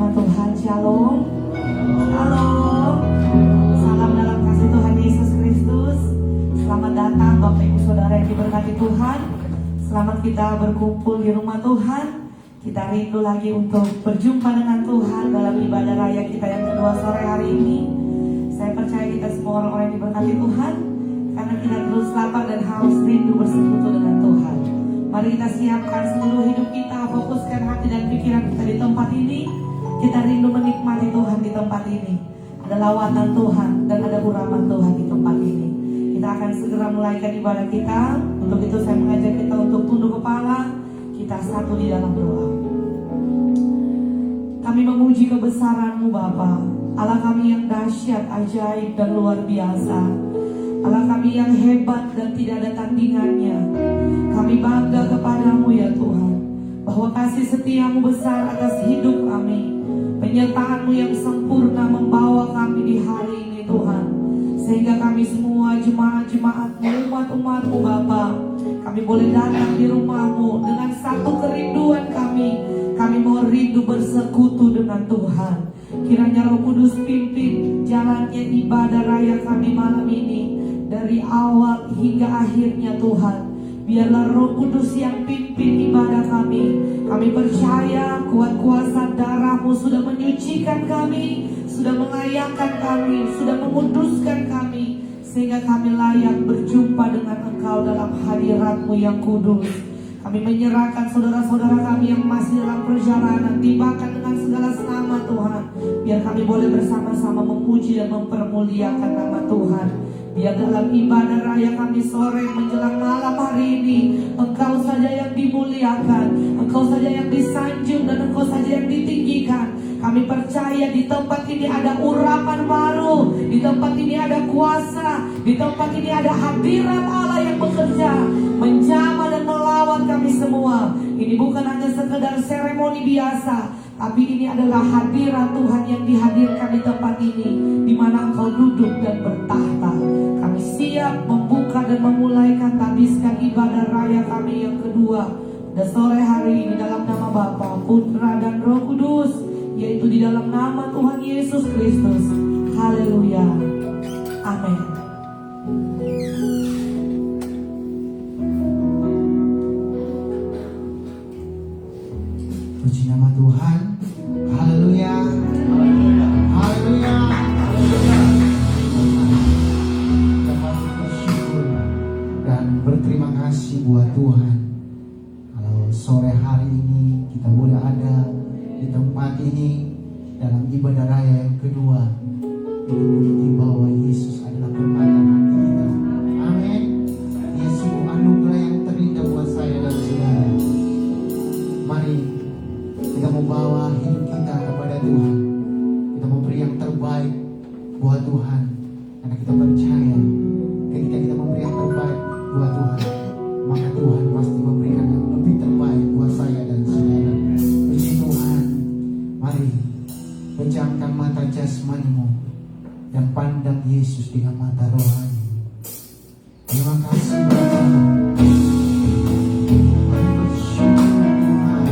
nama Tuhan. Shalom. Shalom. Salam dalam kasih Tuhan Yesus Kristus. Selamat datang Bapak Ibu Saudara yang diberkati Tuhan. Selamat kita berkumpul di rumah Tuhan. Kita rindu lagi untuk berjumpa dengan Tuhan dalam ibadah raya kita yang kedua sore hari ini. Saya percaya kita semua orang-orang yang diberkati Tuhan, karena kita terus lapar dan haus rindu bersekutu dengan Tuhan. Mari kita siapkan seluruh hidup kita, fokuskan hati dan pikiran kita di tempat ini. Kita rindu menikmati Tuhan di tempat ini. Ada lawatan Tuhan dan ada urapan Tuhan di tempat ini. Kita akan segera mulaikan ibadah kita. Untuk itu saya mengajak kita untuk tunduk kepala. Kita satu di dalam doa. Kami memuji kebesaran-Mu Bapa, Allah kami yang dahsyat, ajaib dan luar biasa, Allah kami yang hebat dan tidak ada tandingannya. Kami bangga kepadamu ya Tuhan, bahwa kasih setiamu besar atas hidup kami. Penyertaanmu yang sempurna membawa kami di hari ini Tuhan, sehingga kami semua jemaat-jemaatmu, umat-umatmu Bapa, kami boleh datang di rumahmu dengan satu kerinduan kami. Kami mau rindu bersekutu dengan Tuhan. Kiranya Roh Kudus pimpin jalannya ibadah raya kami malam ini, dari awal hingga akhirnya Tuhan. Biarlah Roh Kudus yang pimpin ibadah kami. Kami percaya kuat kuasa darah-Mu sudah menyucikan kami, sudah melayakkan kami, sudah menguduskan kami, sehingga kami layak berjumpa dengan Engkau dalam hadirat-Mu yang kudus. Kami menyerahkan saudara-saudara kami yang masih dalam perjalanan, tibakan dengan segala senama Tuhan. Biar kami boleh bersama-sama memuji dan mempermuliakan nama Tuhan. Biar dalam ibadah raya kami sore menjelang malam hari ini, Engkau saja yang dimuliakan, Engkau saja yang disanjung, dan Engkau saja yang ditinggikan. Kami percaya di tempat ini ada urapan baru, di tempat ini ada kuasa, di tempat ini ada hadirat Allah yang bekerja, menjamah dan melawat kami semua. Ini bukan hanya sekedar seremoni biasa, tapi ini adalah hadirat Tuhan yang dihadirkan di tempat ini, di mana Engkau duduk dan bertahta. Kami siap membuka dan memulaikan tabiskan ibadah raya kami yang kedua pada sore hari ini, dalam nama Bapa, Putra dan Roh Kudus, yaitu di dalam nama Tuhan Yesus Kristus. Haleluya. Amin. Puji nama Tuhan. Haleluya. Haleluya. Kita patut bersyukur dan berterima kasih buat Tuhan. Kalau sore hari ini kita boleh ada di tempat ini dalam ibadah raya yang kedua, itu bukti bahwa Yesus adalah permata hati kita. Amin. Yesus anugerah yang terindah buat saya dan saudara. Mari kita membawa hidup kita kepada Tuhan. Kita memberi yang terbaik buat Tuhan, karena kita percaya ketika kita memberi yang terbaik buat Tuhan, maka Tuhan pasti memberikan yang lebih terbaik buat saya dan saudara. Puji Tuhan. Mari pejamkan mata jasmanimu dan pandang Yesus dengan mata rohani. Terima kasih Bapa. Mari bersyukur Tuhan.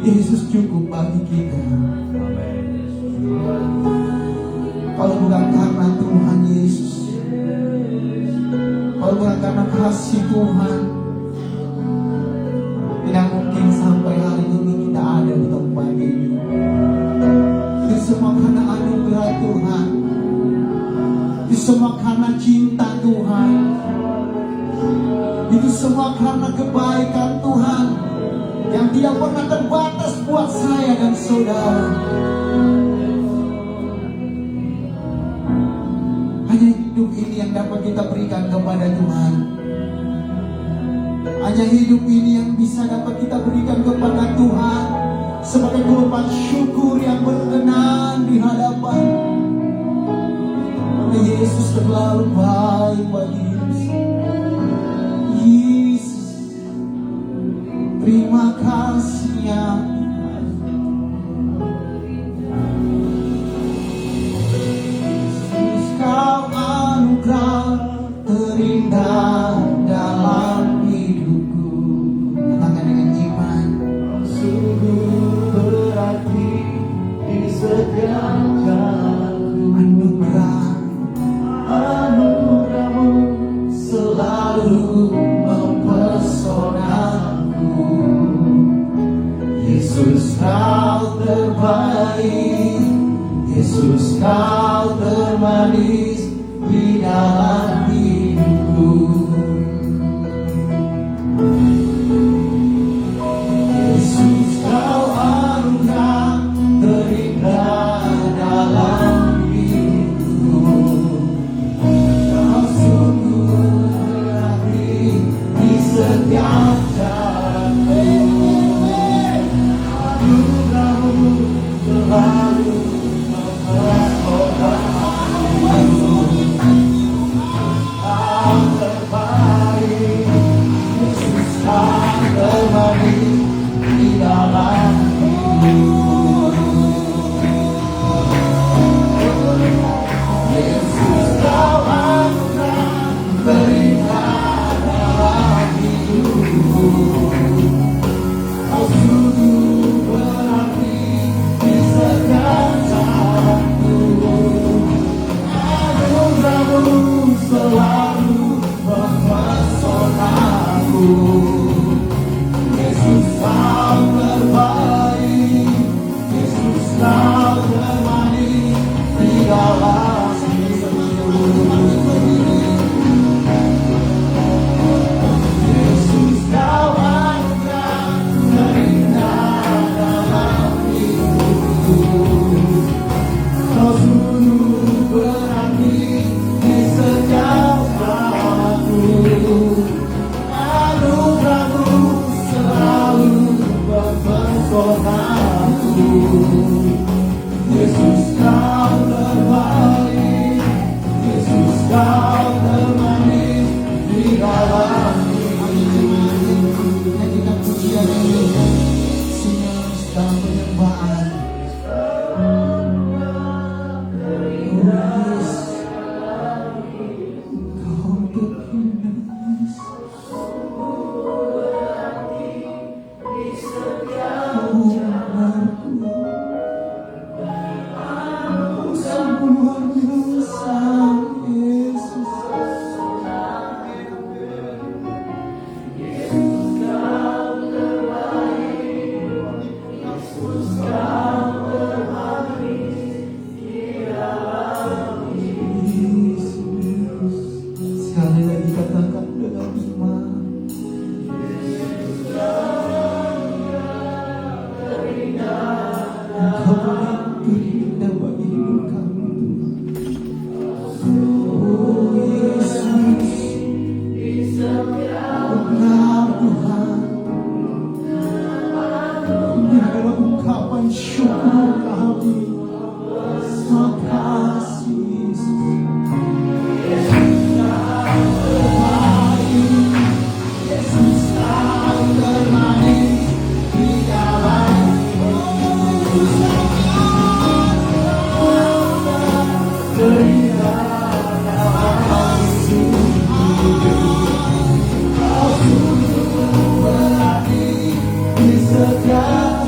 Yesus cukup bagi kita. Kalau bukan karena Tuhan Yesus, kalau bukan karena kasih Tuhan, tidak mungkin sampai hari ini kita ada di tempat ini. Itu semua karena anugerah Tuhan, itu semua karena cinta Tuhan, itu semua karena kebaikan Tuhan yang tidak pernah terbatas buat saya dan saudara. Hanya hidup ini yang dapat kita berikan kepada Tuhan. Hanya hidup ini yang bisa dapat kita berikan kepada Tuhan sebagai korban syukur yang berkenan di hadapan. Karena Yesus terlalu baik bagi hidup saya. Yesus, terima kasih ya. Yesus, kau anugerah terindah dalam hidupku. Katakan dengan iman. Sungguh berarti di setiap jalanku. Anugerah-Mu selalu mempesonaku. Yesus, kau terbaik. Yesus, kau termanis di dalam hidupku. Yesus, kau anugerah terindah dalam hidupku. Kau sungguh berarti di setiap jalanku. Anugerah-Mu selalu Setiap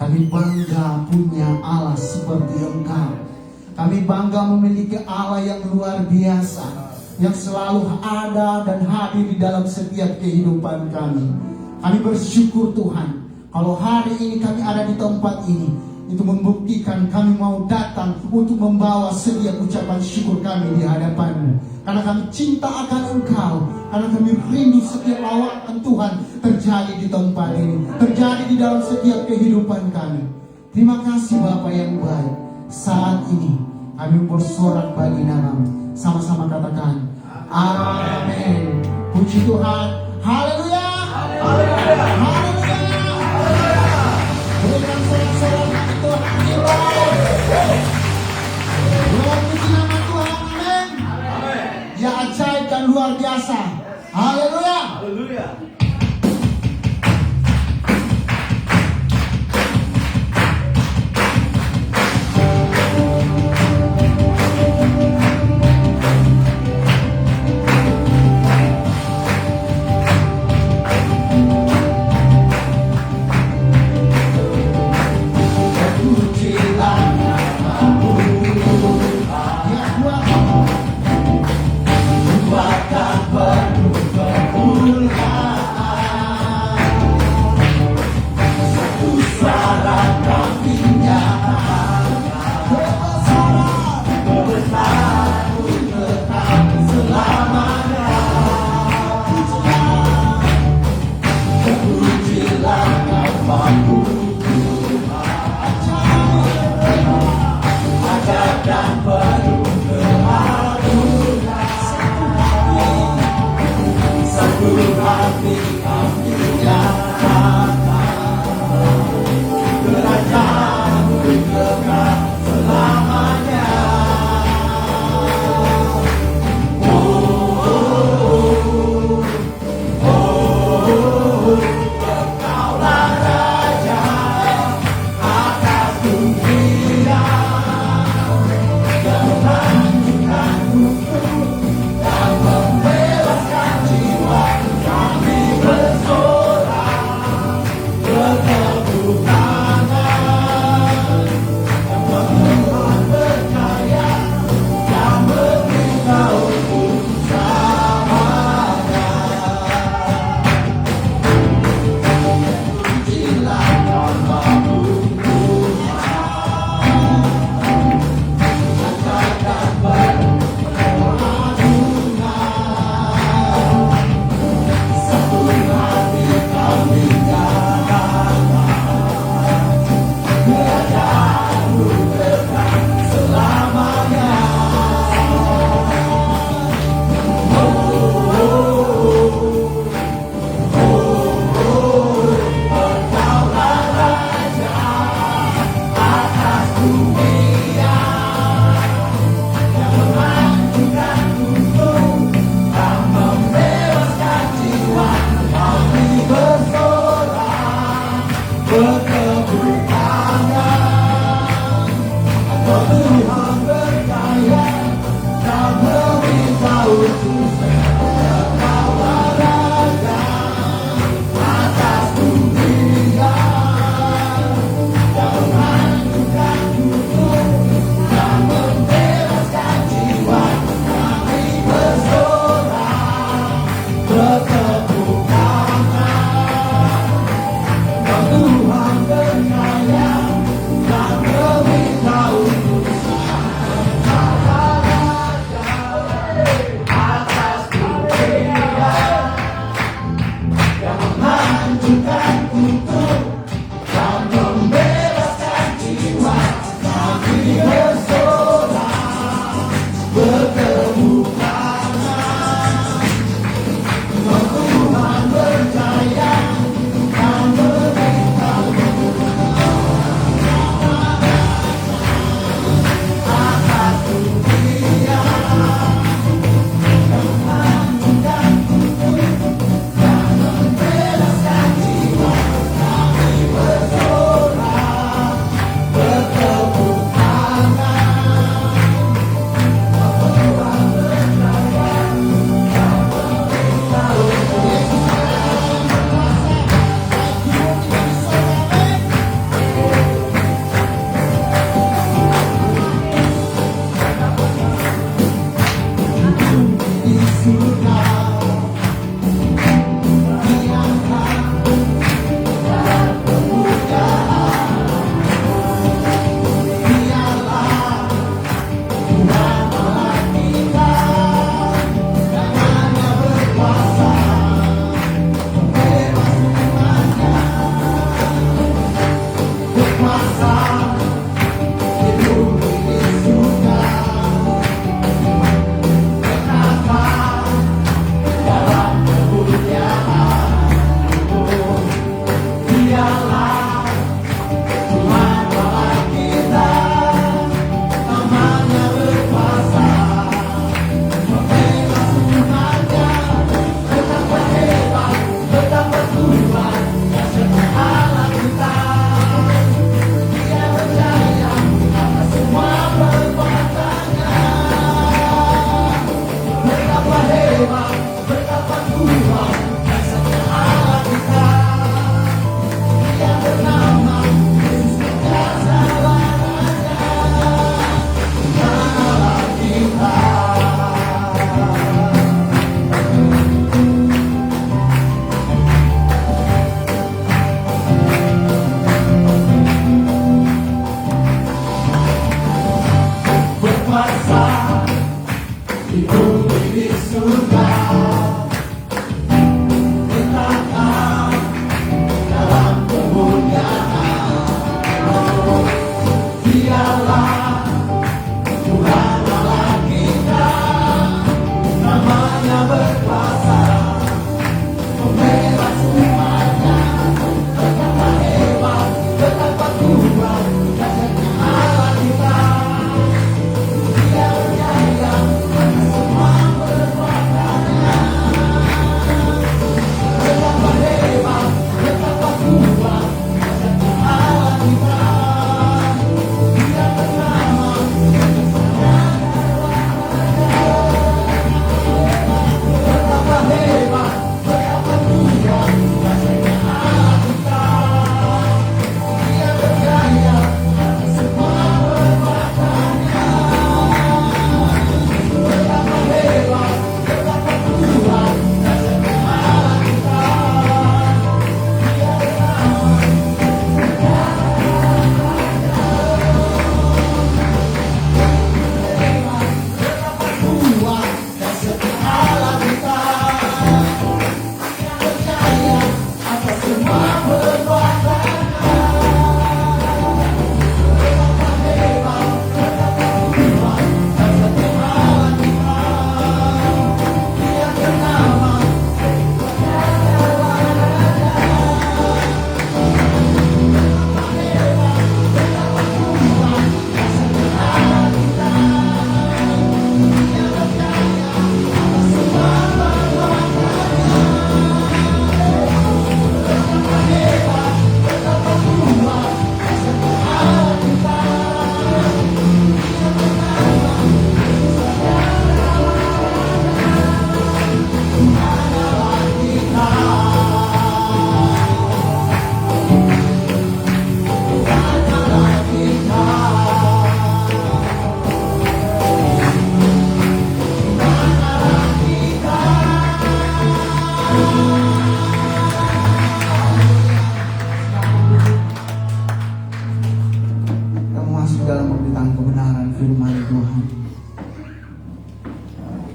Kami bangga punya Allah seperti Engkau. Kami bangga memiliki Allah yang luar biasa, yang selalu ada dan hadir di dalam setiap kehidupan kami. Kami bersyukur Tuhan, kalau hari ini kami ada di tempat ini, itu membuktikan kami mau datang untuk membawa setiap ucapan syukur kami di hadapan-Mu. Karena kami cinta akan Engkau, karena kami rindu setiap lawatan Tuhan terjadi di tempat ini, terjadi di dalam setiap kehidupan kami. Terima kasih Bapa yang baik. Saat ini kami bersorak bagi nama-Mu. Sama-sama katakan amin. Puji Tuhan. Haleluya. Haleluya. Haleluya. Berikan sorak-sorak bagi Tuhan yang baik. Puji nama Tuhan. Amin. Ya ajaib dan luar biasa. Haleluya. Haleluya. Buatkan penuh kemuliaan.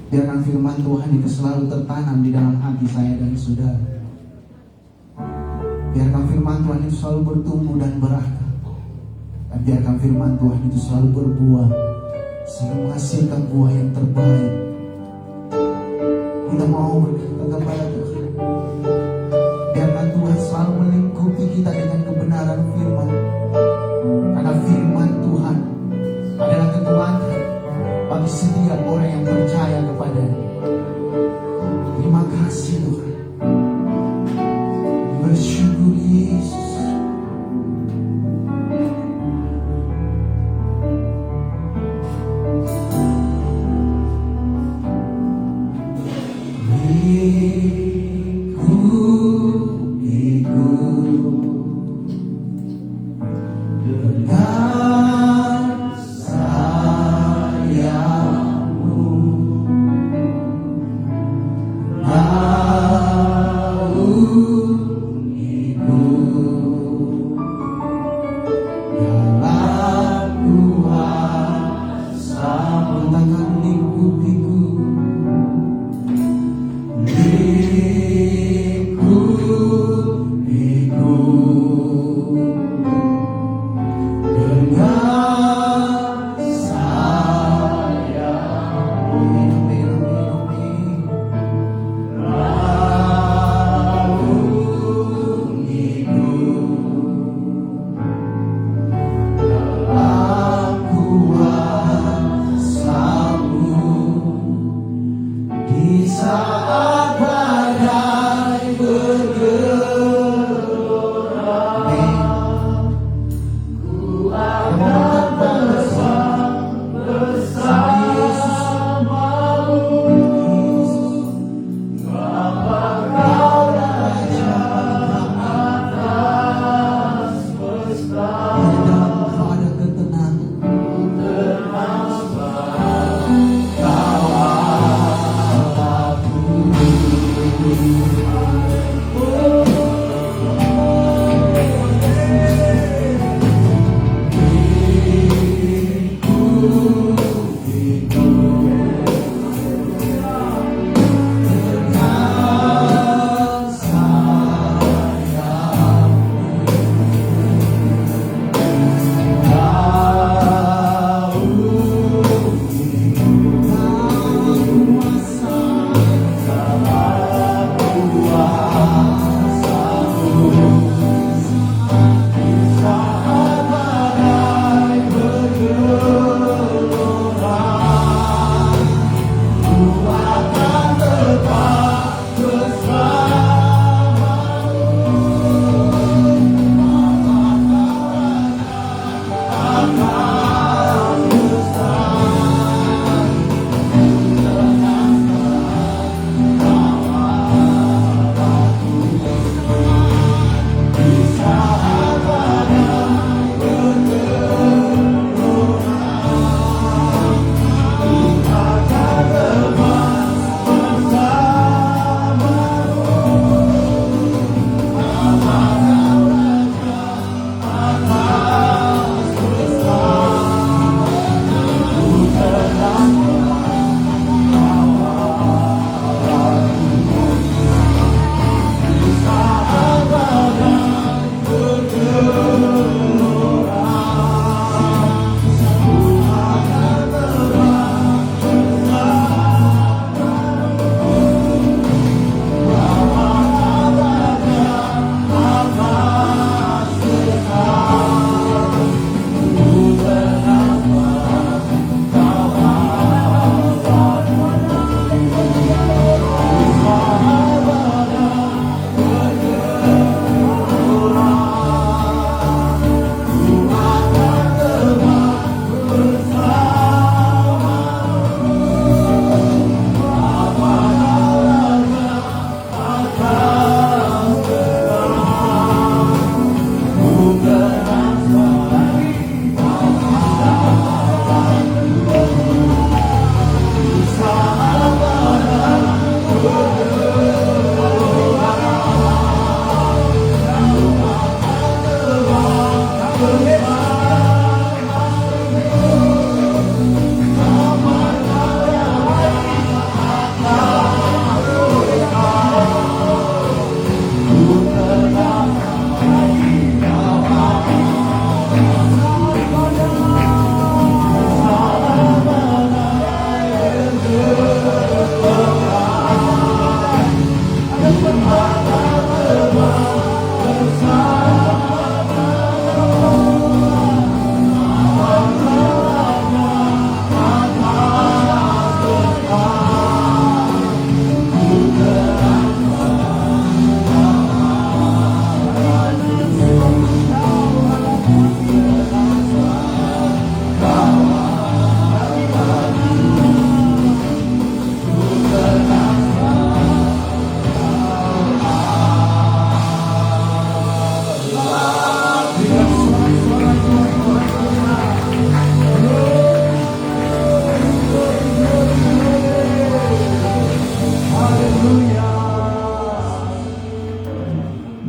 Biarkan firman Tuhan itu selalu tertanam di dalam hati saya dan saudara. Biarkan firman Tuhan itu selalu bertumbuh dan berakar. Dan biarkan firman Tuhan itu selalu berbuah, sehingga menghasilkan buah yang terbaik. Kita mau berkata kepada Tuhan, biarkan Tuhan selalu melingkupi kita dengan kebenaran firman. Karena firman Tuhan adalah kekuatan bagi setiap orang yang percaya kepada-Nya. Terima kasih Tuhan. Bersyukur Yesus. Dengan sayangmu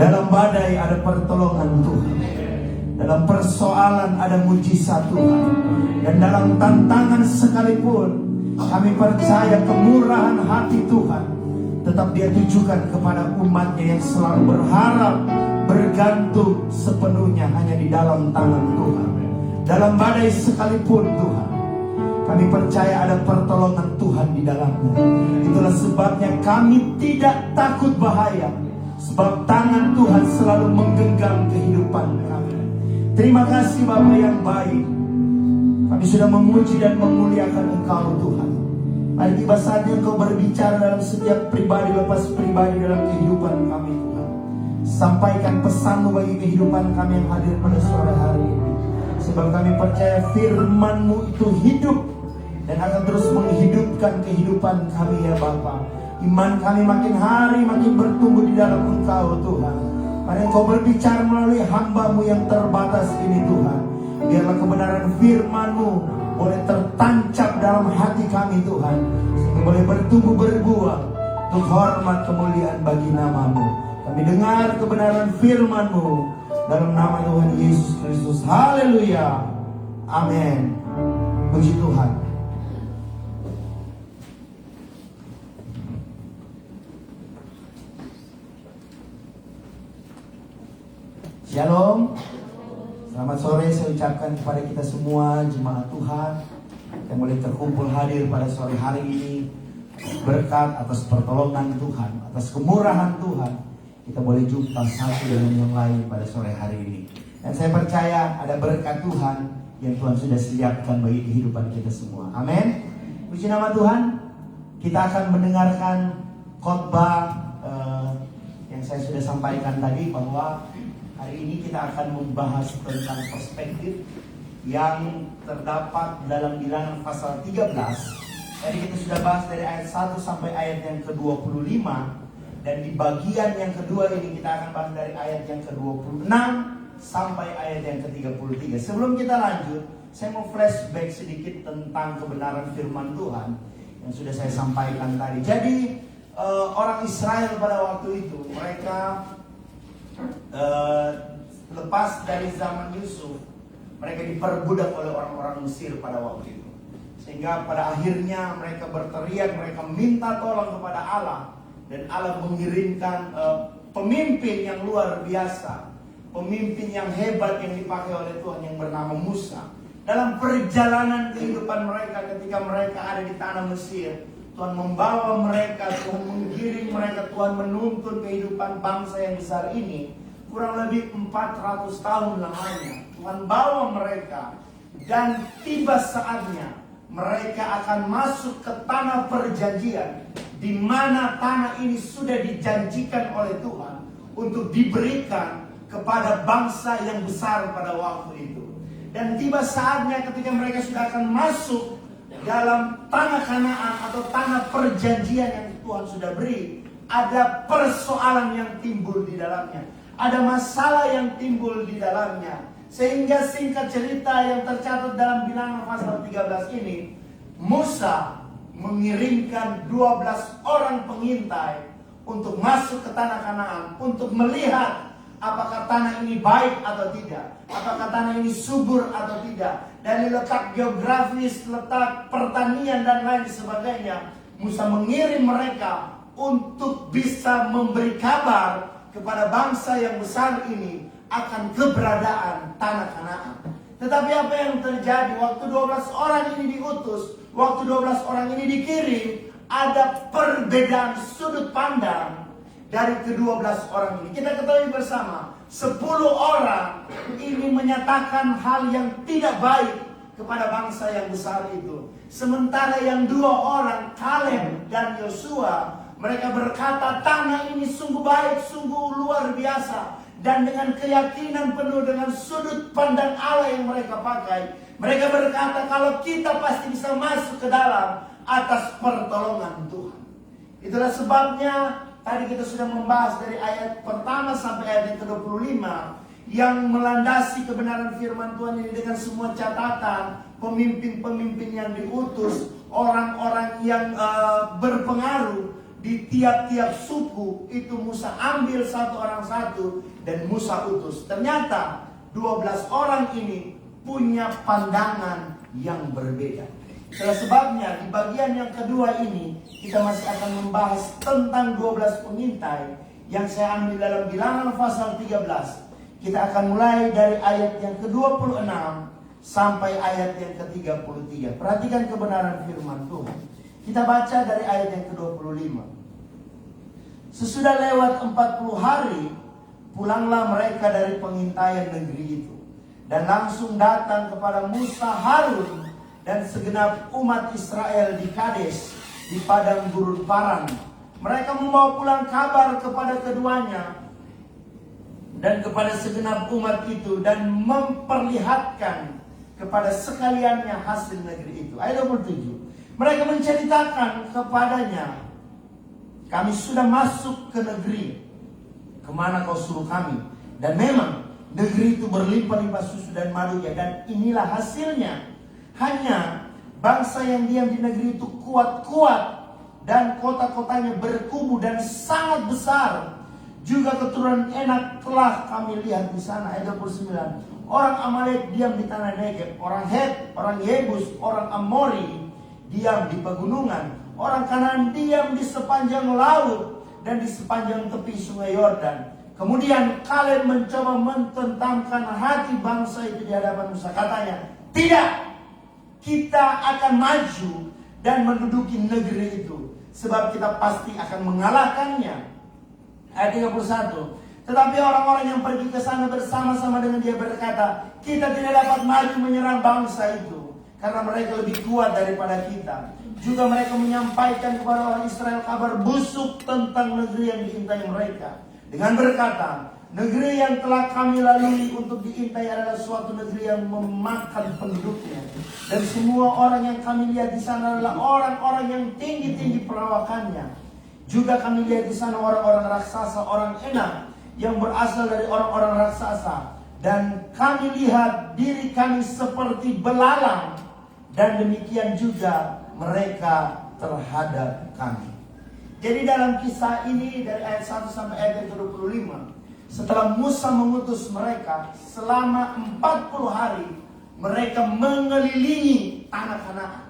Dalam badai ada pertolongan Tuhan. Dalam persoalan ada mujizat Tuhan. Dan dalam tantangan sekalipun, kami percaya kemurahan hati Tuhan tetap Dia tujukan kepada umatnya yang selalu berharap, bergantung sepenuhnya hanya di dalam tangan Tuhan. Dalam badai sekalipun Tuhan, kami percaya ada pertolongan Tuhan di dalamnya. Itulah sebabnya kami tidak takut bahaya, sebab tangan Tuhan selalu menggenggam kehidupan kami. Terima kasih Bapa yang baik. Kami sudah memuji dan memuliakan Engkau Tuhan. Mari tiba saatnya Engkau berbicara dalam setiap pribadi lepas pribadi dalam kehidupan kami Tuhan. Sampaikan pesan-Mu bagi kehidupan kami yang hadir pada sore hari ini. Sebab kami percaya firman-Mu itu hidup dan akan terus menghidupkan kehidupan kami ya Bapa. Iman kami makin hari makin bertumbuh di dalam Engkau Tuhan. Mari Engkau berbicara melalui hamba-Mu yang terbatas ini Tuhan. Biarlah kebenaran firman-Mu boleh tertancap dalam hati kami Tuhan, sehingga boleh bertumbuh berbuah untuk hormat kemuliaan bagi nama-Mu. Kami dengar kebenaran firman-Mu dalam nama Tuhan Yesus Kristus. Haleluya. Amin. Puji Tuhan. Shalom. Selamat sore saya ucapkan kepada kita semua jemaat Tuhan yang boleh terkumpul hadir pada sore hari ini. Berkat atas pertolongan Tuhan, atas kemurahan Tuhan, kita boleh jumpa satu dengan yang lain pada sore hari ini. Dan saya percaya ada berkat Tuhan yang Tuhan sudah siapkan bagi kehidupan kita semua. Amin. Puji nama Tuhan. Kita akan mendengarkan khotbah yang saya sudah sampaikan tadi, bahwa hari ini kita akan membahas tentang perspektif yang terdapat dalam Bilangan pasal 13. Jadi kita sudah bahas dari ayat 1 sampai ayat yang ke-25. Dan di bagian yang kedua ini kita akan bahas dari ayat yang ke-26 sampai ayat yang ke-33. Sebelum kita lanjut, saya mau flashback sedikit tentang kebenaran firman Tuhan yang sudah saya sampaikan tadi. Jadi orang Israel pada waktu itu, mereka lepas dari zaman Yusuf, mereka diperbudak oleh orang-orang Mesir pada waktu itu. Sehingga pada akhirnya mereka berteriak, mereka minta tolong kepada Allah. Dan Allah mengirimkan pemimpin yang luar biasa, pemimpin yang hebat yang dipakai oleh Tuhan yang bernama Musa. Dalam perjalanan kehidupan mereka ketika mereka ada di tanah Mesir, Tuhan membawa mereka, Tuhan menggiring mereka, Tuhan menuntun kehidupan bangsa yang besar ini. Kurang lebih 400 tahun lamanya Tuhan bawa mereka. Dan tiba saatnya mereka akan masuk ke tanah perjanjian, di mana tanah ini sudah dijanjikan oleh Tuhan untuk diberikan kepada bangsa yang besar pada waktu itu. Dan tiba saatnya ketika mereka sudah akan masuk dalam tanah Kanaan atau tanah perjanjian yang Tuhan sudah beri, ada persoalan yang timbul di dalamnya, ada masalah yang timbul di dalamnya. Sehingga singkat cerita yang tercatat dalam Bilangan pasal 13 ini, Musa mengirimkan 12 orang pengintai untuk masuk ke tanah Kanaan, untuk melihat apakah tanah ini baik atau tidak, apakah tanah ini subur atau tidak. Dari letak geografis, letak pertanian dan lain sebagainya, Musa mengirim mereka untuk bisa memberi kabar kepada bangsa yang besar ini akan keberadaan tanah Kanaan. Tetapi apa yang terjadi waktu 12 orang ini diutus, waktu 12 orang ini dikirim, ada perbedaan sudut pandang dari ke-12 orang ini. Kita ketahui bersama, 10 orang ini menyatakan hal yang tidak baik kepada bangsa yang besar itu. Sementara yang 2 orang, Kaleb dan Yosua, mereka berkata tanah ini sungguh baik, sungguh luar biasa. Dan dengan keyakinan penuh, dengan sudut pandang Allah yang mereka pakai, mereka berkata kalau kita pasti bisa masuk ke dalam atas pertolongan Tuhan. Itulah sebabnya tadi kita sudah membahas dari ayat pertama sampai ayat yang ke-25 yang melandasi kebenaran firman Tuhan ini dengan semua catatan, pemimpin-pemimpin yang diutus, orang-orang yang berpengaruh di tiap-tiap suku itu Musa ambil satu orang satu dan Musa utus. Ternyata 12 orang ini punya pandangan yang berbeda. Itulah sebabnya di bagian yang kedua ini kita masih akan membahas tentang 12 pengintai yang saya ambil dalam Bilangan pasal 13. Kita akan mulai dari ayat yang ke-26 sampai ayat yang ke-33. Perhatikan kebenaran firman Tuhan. Kita baca dari ayat yang ke-25. Sesudah lewat 40 hari, pulanglah mereka dari pengintaian negeri itu. Dan langsung datang kepada Musa, Harun, dan segenap umat Israel di Kades, di padang gurun Paran. Mereka membawa pulang kabar kepada keduanya dan kepada segenap umat itu, dan memperlihatkan kepada sekaliannya hasil negeri itu. Ayat 27. Mereka menceritakan kepadanya, kami sudah masuk ke negeri kemana kau suruh kami. Dan memang negeri itu berlimpah-limpah susu dan madunya. Dan inilah hasilnya. Hanya bangsa yang diam di negeri itu kuat-kuat, dan kota-kotanya berkubu dan sangat besar. Juga keturunan Enak telah kami lihat di sana. Ayat 29. Orang Amalek diam di tanah Negeb, orang Het, orang Yebus, orang Amori diam di pegunungan, orang Kanaan diam di sepanjang laut dan di sepanjang tepi sungai Yordan. Kemudian Kaleb mencoba mententamkan hati bangsa itu di hadapan Musa. Katanya, tidak, kita akan maju dan menduduki negeri itu, sebab kita pasti akan mengalahkannya. Ayat 31. Tetapi orang-orang yang pergi ke sana bersama-sama dengan dia berkata, kita tidak dapat maju menyerang bangsa itu, karena mereka lebih kuat daripada kita. Juga mereka menyampaikan kepada orang Israel kabar busuk tentang negeri yang diintai mereka, dengan berkata, negeri yang telah kami lalui untuk diintai adalah suatu negeri yang memakan penduduknya. Dan semua orang yang kami lihat di sana adalah orang-orang yang tinggi-tinggi perawakannya. Juga kami lihat di sana orang-orang raksasa, orang Enak yang berasal dari orang-orang raksasa. Dan kami lihat diri kami seperti belalang, dan demikian juga mereka terhadap kami. Jadi dalam kisah ini dari ayat 1 sampai ayat 25, setelah Musa mengutus mereka selama 40 hari, mereka mengelilingi tanah Kanaan.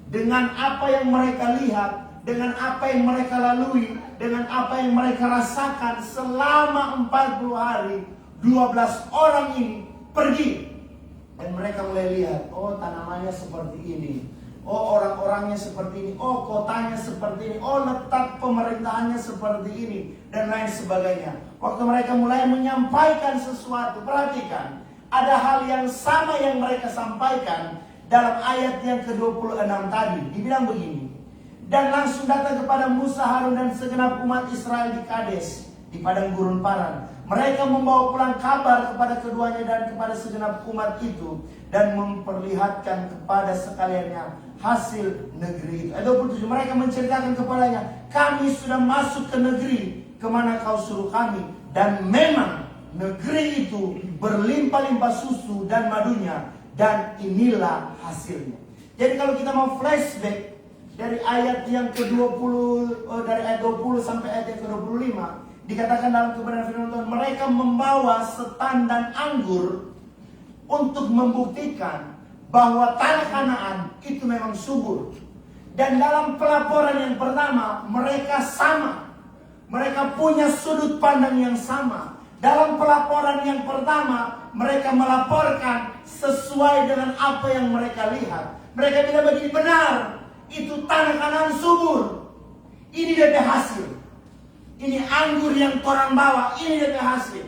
Dengan apa yang mereka lihat, dengan apa yang mereka lalui, dengan apa yang mereka rasakan selama 40 hari, 12 orang ini pergi. Dan mereka mulai lihat, oh tanamannya seperti ini, oh orang-orangnya seperti ini, oh kotanya seperti ini, oh letak pemerintahannya seperti ini, dan lain sebagainya. Waktu mereka mulai menyampaikan sesuatu, perhatikan, ada hal yang sama yang mereka sampaikan dalam ayat yang ke-26 tadi. Dibilang begini, dan langsung datang kepada Musa, Harun, dan segenap umat Israel di Kades, di padang gurun Paran. Mereka membawa pulang kabar kepada keduanya dan kepada segenap umat itu, dan memperlihatkan kepada sekaliannya hasil negeri itu. Ayat 27, mereka menceritakan kepadanya, kami sudah masuk ke negeri kemana kau suruh kami, dan memang negeri itu berlimpah-limpah susu dan madunya, dan inilah hasilnya. Jadi kalau kita mau flashback dari ayat yang ke-20, dari ayat 20 sampai ayat yang ke-25, Dikatakan dalam kebenaran firman Tuhan, mereka membawa setan dan anggur untuk membuktikan bahwa tanah Kanaan itu memang subur. Dan dalam pelaporan yang pertama, mereka sama. Mereka punya sudut pandang yang sama. Dalam pelaporan yang pertama, mereka melaporkan sesuai dengan apa yang mereka lihat. Mereka bilang begini, benar, itu tanah Kanaan subur. Ini DP hasil. Ini anggur yang orang bawa, ini DP hasil.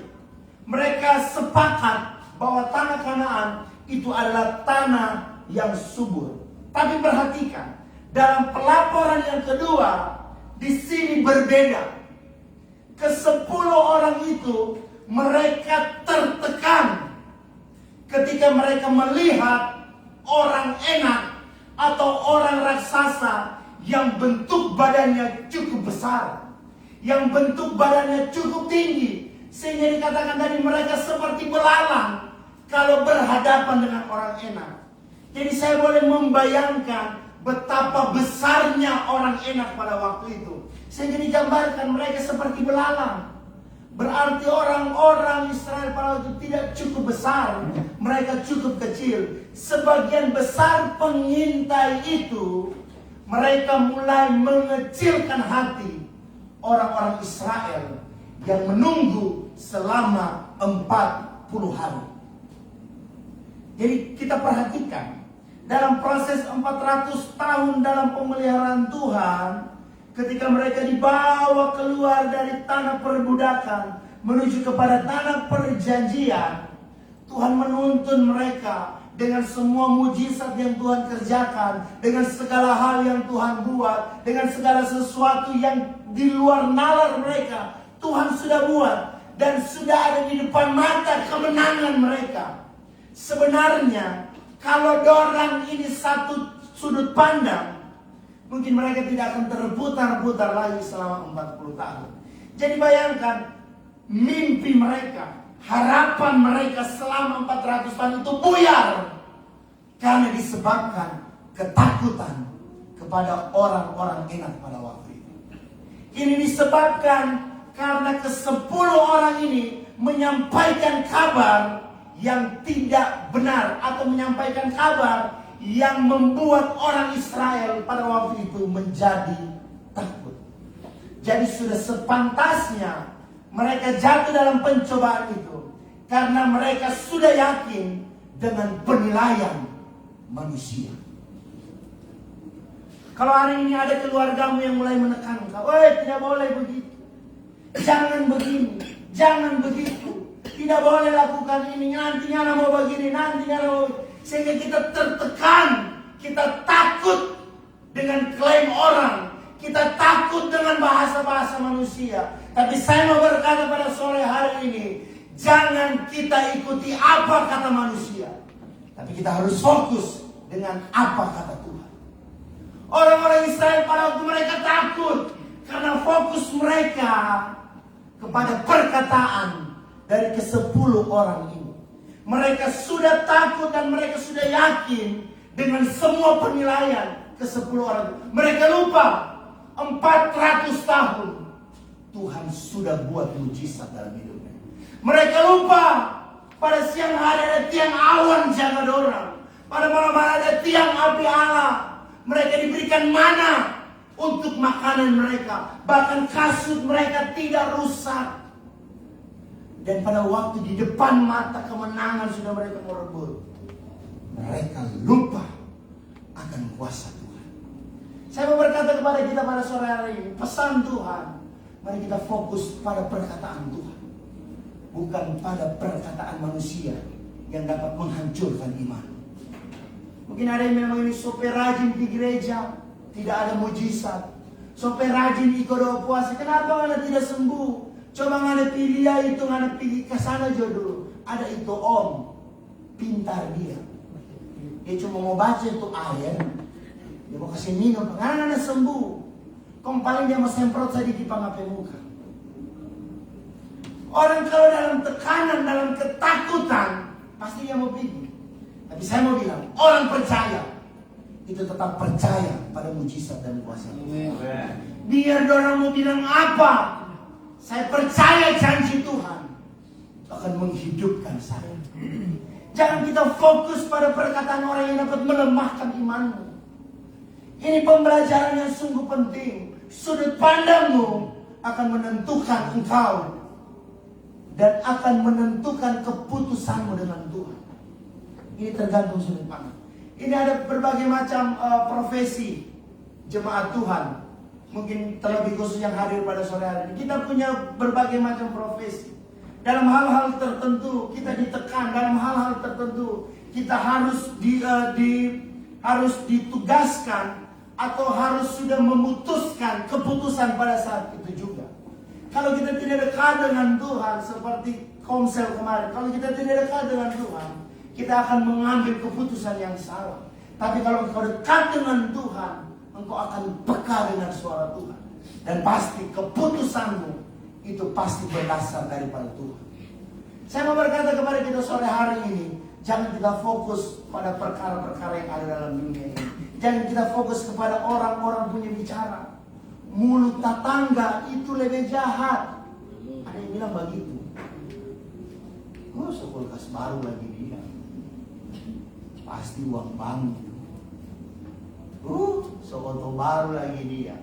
Mereka sepakat bahwa tanah Kanaan itu adalah tanah yang subur. Tapi perhatikan, dalam pelaporan yang kedua, di sini berbeda. Ke-10 orang itu mereka tertekan ketika mereka melihat orang enak atau orang raksasa yang bentuk badannya cukup besar, yang bentuk badannya cukup tinggi, sehingga dikatakan tadi mereka seperti belalang kalau berhadapan dengan orang enak. Jadi saya boleh membayangkan betapa besarnya orang enak pada waktu itu, sehingga digambarkan mereka seperti belalang. Berarti orang-orang Israel pada waktu itu tidak cukup besar, mereka cukup kecil. Sebagian besar pengintai itu, mereka mulai mengecilkan hati orang-orang Israel yang menunggu selama 40 hari. Jadi kita perhatikan, dalam proses 400 tahun dalam pemeliharaan Tuhan, ketika mereka dibawa keluar dari tanah perbudakan menuju kepada tanah perjanjian, Tuhan menuntun mereka dengan semua mujizat yang Tuhan kerjakan, dengan segala hal yang Tuhan buat, dengan segala sesuatu yang di luar nalar mereka, Tuhan sudah buat dan sudah ada di depan mata kemenangan mereka. Sebenarnya kalau dorang ini satu sudut pandang, mungkin mereka tidak akan terputar-putar lagi selama 40 tahun. Jadi bayangkan, mimpi mereka, harapan mereka selama 400 tahun itu buyar. Karena disebabkan ketakutan kepada orang-orang enak pada waktu itu. Ini disebabkan karena ke-10 orang ini menyampaikan kabar yang tidak benar, atau menyampaikan kabar yang membuat orang Israel pada waktu itu menjadi takut. Jadi sudah sepantasnya mereka jatuh dalam pencobaan itu, karena mereka sudah yakin dengan penilaian manusia. Kalau hari ini ada keluargamu yang mulai menekan kau, tidak boleh begitu, jangan begini, jangan begitu, tidak boleh lakukan ini, nantinya anak mau begini, nantinya anak mau, sehingga kita tertekan, kita takut dengan klaim orang, kita takut dengan bahasa-bahasa manusia. Tapi saya mau berkata pada sore hari ini, jangan kita ikuti apa kata manusia, tapi kita harus fokus dengan apa kata Tuhan. Orang-orang Israel pada waktu mereka takut karena fokus mereka kepada perkataan dari ke-10 orang ini. Mereka sudah takut dan mereka sudah yakin dengan semua penilaian ke-10 orang itu. Mereka lupa 400 tahun Tuhan sudah buat mujizat dalam hidupnya. Mereka lupa pada siang hari ada tiang awan jaga dorang, pada malam hari ada tiang api Allah. Mereka diberikan mana untuk makanan mereka, bahkan kasut mereka tidak rusak. Dan pada waktu di depan mata kemenangan sudah mereka merebut, mereka lupa akan kuasa Tuhan. Saya mau berkata kepada kita pada sore hari ini, pesan Tuhan, mari kita fokus pada perkataan Tuhan, bukan pada perkataan manusia yang dapat menghancurkan iman. Mungkin ada yang memang ini sope rajin di gereja, tidak ada mujizat. Sope rajin ikut doa puasa, kenapa anda tidak sembuh? Coba ngana pilih ya itu, ngana pilih ke sana jodoh. Ada itu om, pintar dia. Dia cuma mau baca itu air, dia mau kasih minum, ngana sembuh. Kong paling dia mau semprot saja di pangape muka. Orang kalau dalam tekanan, dalam ketakutan, pasti dia mau pergi. Tapi saya mau bilang, orang percaya itu tetap percaya pada mujizat dan kuasa. Biar orang mau bilang apa, Saya percaya janji Tuhan akan menghidupkan saya. Jangan kita fokus pada perkataan orang yang dapat melemahkan imanmu. Ini pembelajaran yang sungguh penting. Sudut pandangmu akan menentukan engkau dan akan menentukan keputusanmu dengan Tuhan. Ini tergantung sudut pandang. Ini ada berbagai macam profesi jemaat Tuhan. Mungkin terlebih khusus yang hadir pada sore hari ini. Kita punya berbagai macam profesi. Dalam hal-hal tertentu kita ditekan, dalam hal-hal tertentu kita harus harus ditugaskan atau harus sudah memutuskan keputusan pada saat itu juga. Kalau kita tidak dekat dengan Tuhan seperti Komsel kemarin, kalau kita tidak dekat dengan Tuhan, kita akan mengambil keputusan yang salah. Tapi kalau engkau dekat dengan Tuhan, engkau akan peka dengan suara Tuhan. Dan pasti keputusanmu itu pasti berdasar daripada Tuhan. Saya mau berkata kepada kita sore hari ini, jangan kita fokus pada perkara-perkara yang ada dalam dunia ini. Jangan kita fokus kepada orang-orang punya bicara. Mulut tetangga itu lebih jahat. Ada yang bilang begitu. Oh, sekulkas baru lagi dia. Pasti uang bank. Sekoto baru lagi dia.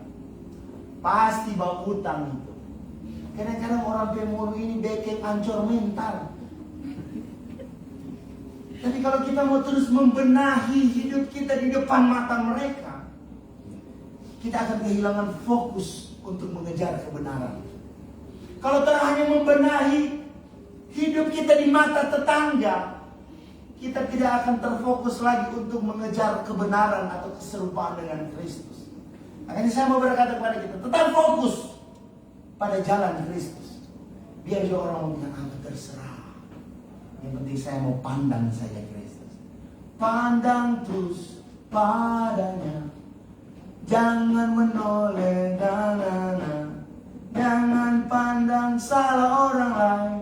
Pasti bawa utang itu. Kadang-kadang orang pemulu ini bikin ancur mental. Tapi kalau kita mau terus membenahi hidup kita di depan mata mereka, kita akan kehilangan fokus untuk mengejar kebenaran. Kalau terus hanya membenahi hidup kita di mata tetangga, kita tidak akan terfokus lagi untuk mengejar kebenaran atau keserupaan dengan Kristus. Makanya saya mau berkata kepada kita, tetap fokus pada jalan Kristus. Biar juga orang mau bilang apa terserah. Yang penting saya mau pandang saja Kristus. Pandang terus padanya. Jangan menoleh dana. Jangan pandang salah orang lain.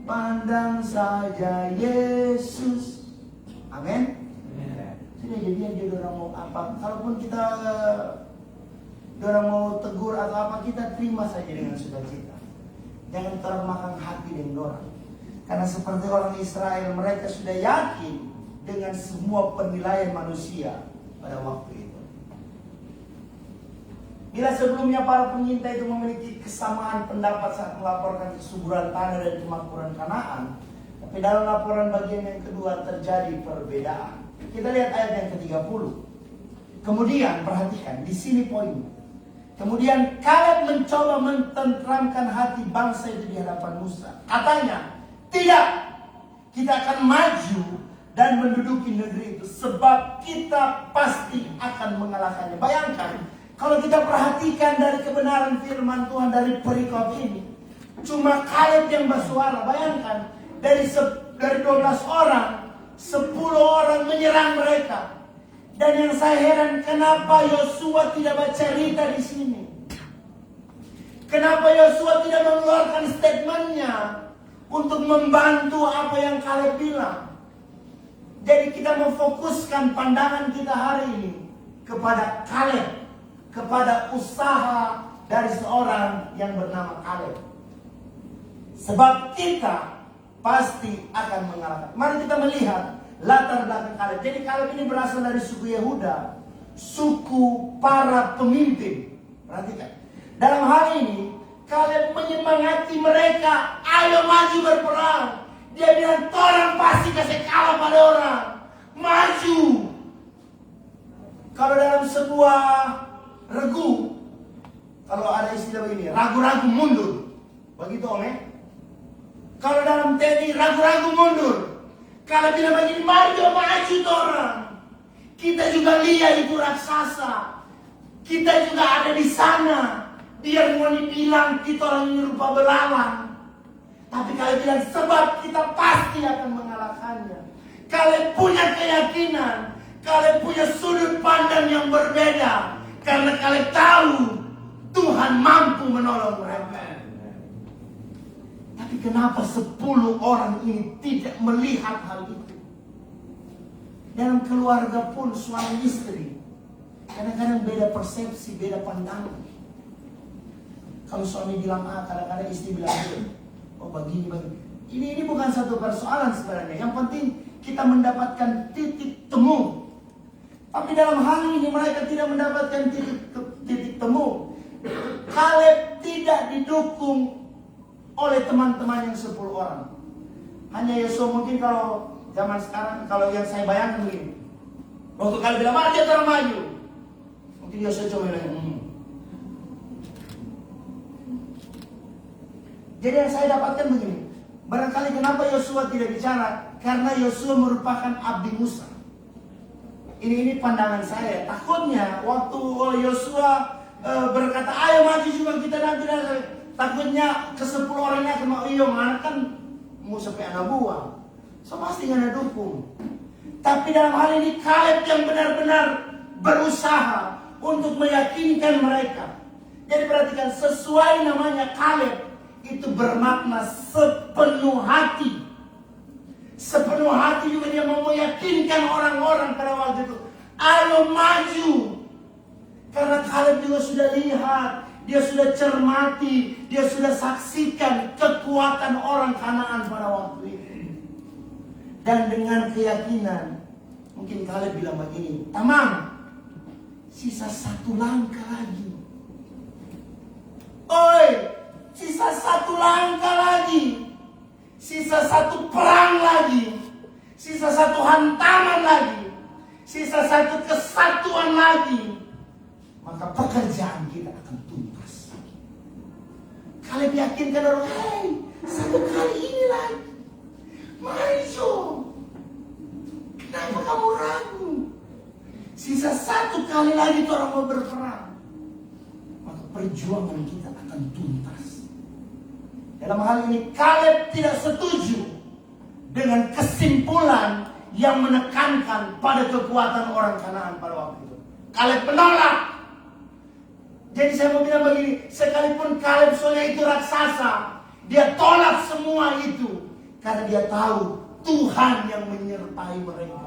Pandang saja Yesus. Amin. Sudah jadi aja orang mau apa. Kalaupun kita orang mau tegur atau apa, kita terima saja dengan sukacita. Jangan termakan hati dengan orang. Karena seperti orang Israel, mereka sudah yakin dengan semua penilaian manusia pada waktu itu. Bila sebelumnya para pengintai itu memiliki kesamaan pendapat saat melaporkan kesuburan tanah dan kemakmuran Kanaan, tapi dalam laporan bagian yang kedua terjadi perbedaan. Kita lihat ayat yang ke-30. Kemudian perhatikan, di sini poinnya. Kemudian Kaleb mencoba mententramkan hati bangsa itu di hadapan Musa. Katanya, tidak, kita akan maju dan menduduki negeri itu sebab kita pasti akan mengalahkannya. Bayangkan, kalau kita perhatikan dari kebenaran firman Tuhan dari perikop ini, cuma Kaleb yang bersuara. Bayangkan, dari 12 orang, 10 orang menyerang mereka. Dan yang saya heran, kenapa Yosua tidak bercerita di sini? Kenapa Yosua tidak mengeluarkan statementnya untuk membantu apa yang Kaleb bilang? Jadi kita memfokuskan pandangan kita hari ini kepada Kaleb, kepada usaha dari seorang yang bernama Kaleb. Sebab kita pasti akan mengalahkan. Mari kita melihat latar belakang Kaleb. Jadi Kaleb ini berasal dari suku Yehuda, suku para pemimpin. Perhatikan. Dalam hal ini Kaleb menyemangati mereka, ayo maju berperang. Dia bilang, orang pasti kasih kalah pada orang. Maju. Kalau dalam sebuah regu, kalau ada istilah begini, ragu-ragu mundur. Begitu Om ya? Kalau dalam TNI, ragu-ragu mundur. Kalau bilang begini, mari maju orang. Kita juga lihat itu raksasa. Kita juga ada di sana. Biar mau dibilang kita orang yang rupa belalang. Tapi kalau bilang sebab kita pasti akan mengalahkannya. Kalau punya keyakinan, kalau punya sudut pandang yang berbeda. Karena kalau tahu Tuhan mampu menolong mereka. Tapi kenapa 10 orang ini tidak melihat hal itu? Dalam keluarga pun suami istri kadang-kadang beda persepsi, beda pandangan. Kalau suami bilang A, kadang-kadang istri bilang B. Oh begini. Ini bukan satu persoalan sebenarnya. Yang penting kita mendapatkan titik temu. Tapi dalam hal ini mereka tidak mendapatkan titik temu. Kaleb tidak didukung oleh teman-teman yang 10 orang. Hanya Yosua. Mungkin kalau zaman sekarang, kalau yang saya bayangkan begini, waktu Kaleb bilang maju, dia orang maju. Mungkin Yosua cuma bilang Jadi yang saya dapatkan begini, barangkali kenapa Yosua tidak bicara, karena Yosua merupakan abdi Musa. Ini pandangan saya. Takutnya waktu Yosua berkata, ayo maju juga kita nanti. Takutnya ke-10 orangnya akan mau, iya mana kan Musa pe anak buah. So pasti nggak ada dukung. Tapi dalam hal ini Kaleb yang benar-benar berusaha untuk meyakinkan mereka. Jadi perhatikan, sesuai namanya Kaleb, itu bermakna sepenuh hati. Sepenuh hati juga dia mau meyakinkan orang-orang pada waktu itu. Ayo maju. Karena Kaleb juga sudah lihat, dia sudah cermati, dia sudah saksikan kekuatan orang Kanaan pada waktu itu. Dan dengan keyakinan, mungkin Kaleb bilang begini, Tamang, sisa 1 langkah lagi. Oi, sisa 1 langkah lagi. Sisa 1 perang lagi. Sisa 1 hantaman lagi. Sisa 1 kesatuan lagi. Maka pekerjaan kita akan tuntas. Kaleb yakinkan orang, hei, 1 kali ini lagi. Maju. Kenapa kamu ragu? Sisa 1 kali lagi itu orang mau berperang. Maka perjuangan kita akan tuntas. Dalam hal ini Kaleb tidak setuju dengan kesimpulan yang menekankan pada kekuatan orang Kanaan pada waktu itu. Kaleb menolak. Jadi saya mau bilang begini, sekalipun Kaleb soalnya itu raksasa, dia tolak semua itu karena dia tahu Tuhan yang menyertai mereka.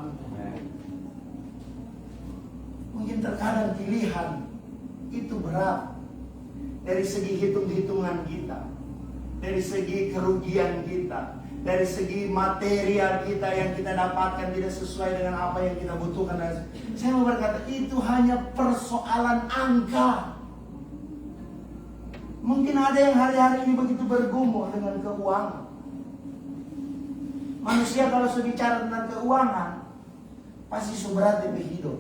Mungkin terkadang pilihan itu berat dari segi hitung-hitungan kita, dari segi kerugian kita, dari segi material kita yang kita dapatkan tidak sesuai dengan apa yang kita butuhkan. Saya mau berkata, itu hanya persoalan angka. Mungkin ada yang hari-hari ini begitu bergumul dengan keuangan. Manusia kalau sudah bicara tentang keuangan, pasti berat lebih hidup.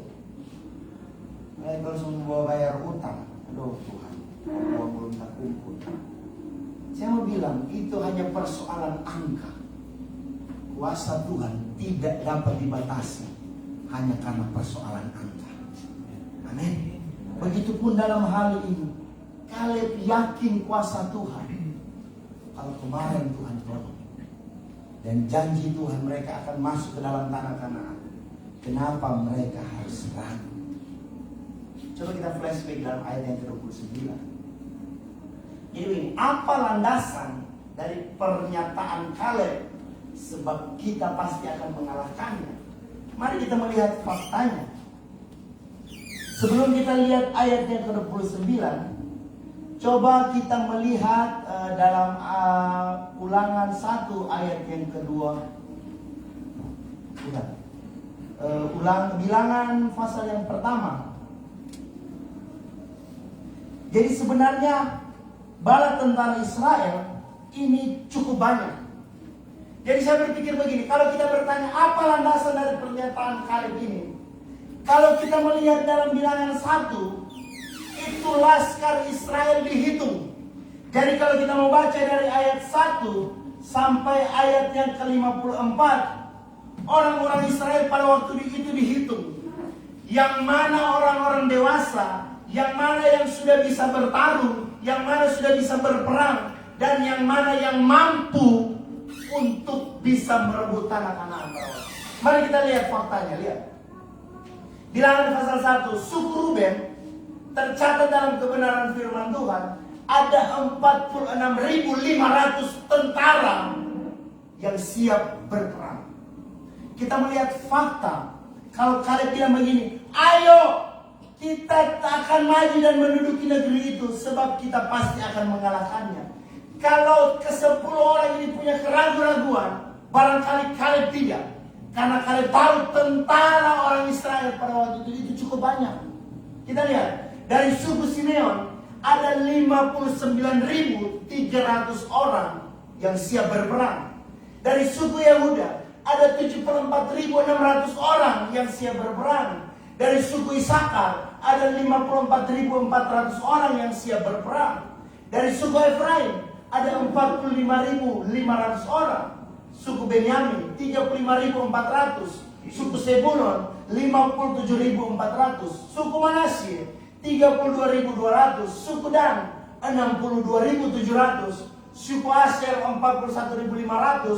Mereka harus membawa bayar utang. Aduh Tuhan, uang belum terkumpul. Saya mau bilang, itu hanya persoalan angka. Kuasa Tuhan tidak dapat dibatasi hanya karena persoalan angka. Amin. Begitupun dalam hal ini, Kaleb yakin kuasa Tuhan. Kalau kemarin Tuhan tolong, dan janji Tuhan mereka akan masuk ke dalam tanah Kanaan, kenapa mereka harus ragu? Coba kita flashback dalam ayat yang ke-29. Jadi apa landasan dari pernyataan Kaleb sebab kita pasti akan mengalahkannya? Mari kita melihat faktanya. Sebelum kita lihat ayat yang ke-29, coba kita melihat dalam Ulangan 1 ayat yang kedua. Bilangan pasal yang pertama. Jadi sebenarnya bala tentara Israel ini cukup banyak. Jadi saya berpikir begini, kalau kita bertanya apa landasan dari pernyataan Kaleb ini? Kalau kita melihat dalam Bilangan 1, itu laskar Israel dihitung. Jadi kalau kita mau baca dari ayat 1 sampai ayat yang ke-54, orang-orang Israel pada waktu itu dihitung. Yang mana orang-orang dewasa, yang mana yang sudah bisa bertarung, yang mana sudah bisa berperang, dan yang mana yang mampu untuk bisa merebut tanah Kanaan. Mari kita lihat faktanya, lihat. Bilangan pasal 1, suku Ruben tercatat dalam kebenaran firman Tuhan, ada 46.500 tentara yang siap berperang. Kita melihat fakta. Kalau Kaleb bilang begini, ayo Kita tak akan maju dan menduduki negeri itu sebab kita pasti akan mengalahkannya. Kalau ke-10 orang ini punya keraguan-raguan, barangkali Kaleb tidak. Karena Kaleb tahu tentara orang Israel pada waktu itu cukup banyak. Kita lihat, dari suku Simeon ada 59.300 orang yang siap berperang. Dari suku Yehuda ada 74.600 orang yang siap berperang. Dari suku Isakar ada 54.400 orang yang siap berperang. Dari suku Efraim ada 45.500 orang. Suku Benyamin 35.400. Suku Sebulon 57.400. Suku Manasye 32.200. Suku Dan 62.700. Suku Aser 41.500.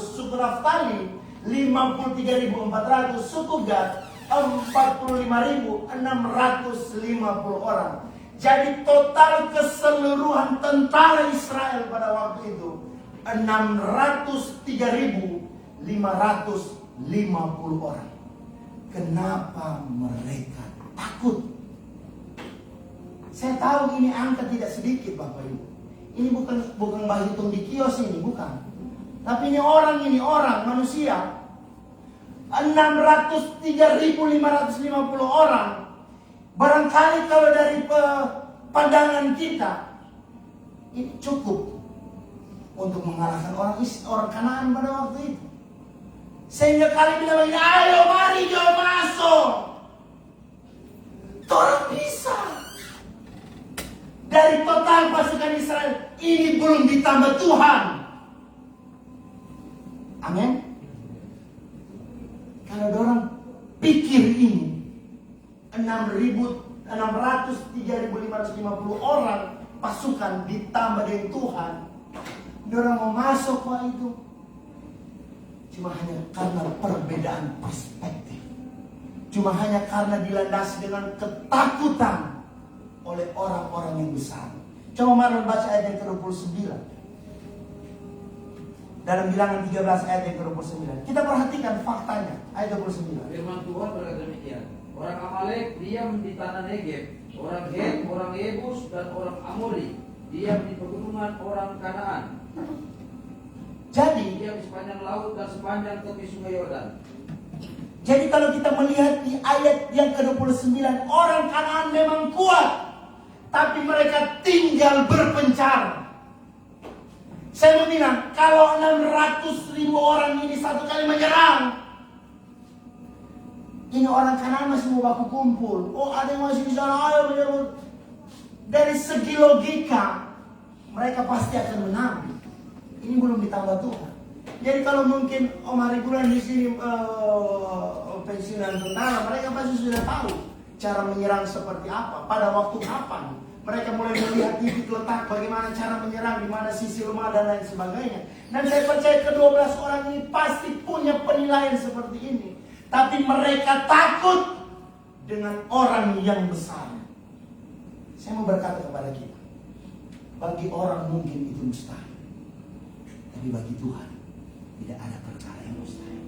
Suku Naftali 53.400. Suku Gad 45.650 orang. Jadi total keseluruhan tentara Israel pada waktu itu 603.550 orang. Kenapa mereka takut? Saya tahu ini angka tidak sedikit Bapak Ibu. Ini bukan hitung di kios ini, bukan. Tapi ini orang manusia. 603.550 orang. Barangkali kalau dari pandangan kita ini cukup untuk mengalahkan orang Kanaan pada waktu itu. Sehingga kali bilang begini, ayo mari jom masuk. Orang bisa. Dari total pasukan Israel ini belum ditambah Tuhan. Amin. Kalau orang pikir ini 3.550 orang pasukan ditambah dengan Tuhan, orang mau masuk Pak itu. Cuma hanya karena perbedaan perspektif. Cuma hanya karena dilandasi dengan ketakutan oleh orang-orang yang besar. Coba mari baca ayat yang ke-29. Dalam Bilangan 13 ayat yang ke-29. Kita perhatikan faktanya. Ayat 29. Firman Tuhan berkata demikian. Orang Amalek diam di tanah Negeb, orang Het, orang Yebus, dan orang Amori diam di pegunungan orang Kanaan. Jadi Diam di sepanjang laut dan sepanjang tepi sungai Yordan. Jadi kalau kita melihat di ayat yang ke-29, orang Kanaan memang kuat, tapi mereka tinggal berpencar. Saya mau bilang, kalau 600.000 orang ini satu kali menyerang, ini orang Kanaan masih mau baku kumpul. Oh, ada yang masih di sana, ayo menyerang. Dari segi logika, mereka pasti akan menang. Ini belum ditambah Tuhan. Jadi kalau mungkin Om Hari Bulan di sini pensiunan tentara, mereka pasti sudah tahu cara menyerang seperti apa, pada waktu kapan. Mereka mulai melihat titik letak bagaimana cara menyerang, di mana sisi lemah dan lain sebagainya. Dan saya percaya ke-12 orang ini pasti punya penilaian seperti ini. Tapi mereka takut dengan orang yang besar. Saya mau berkata kepada kita, bagi orang mungkin itu mustahil. Tapi bagi Tuhan tidak ada perkara yang mustahil.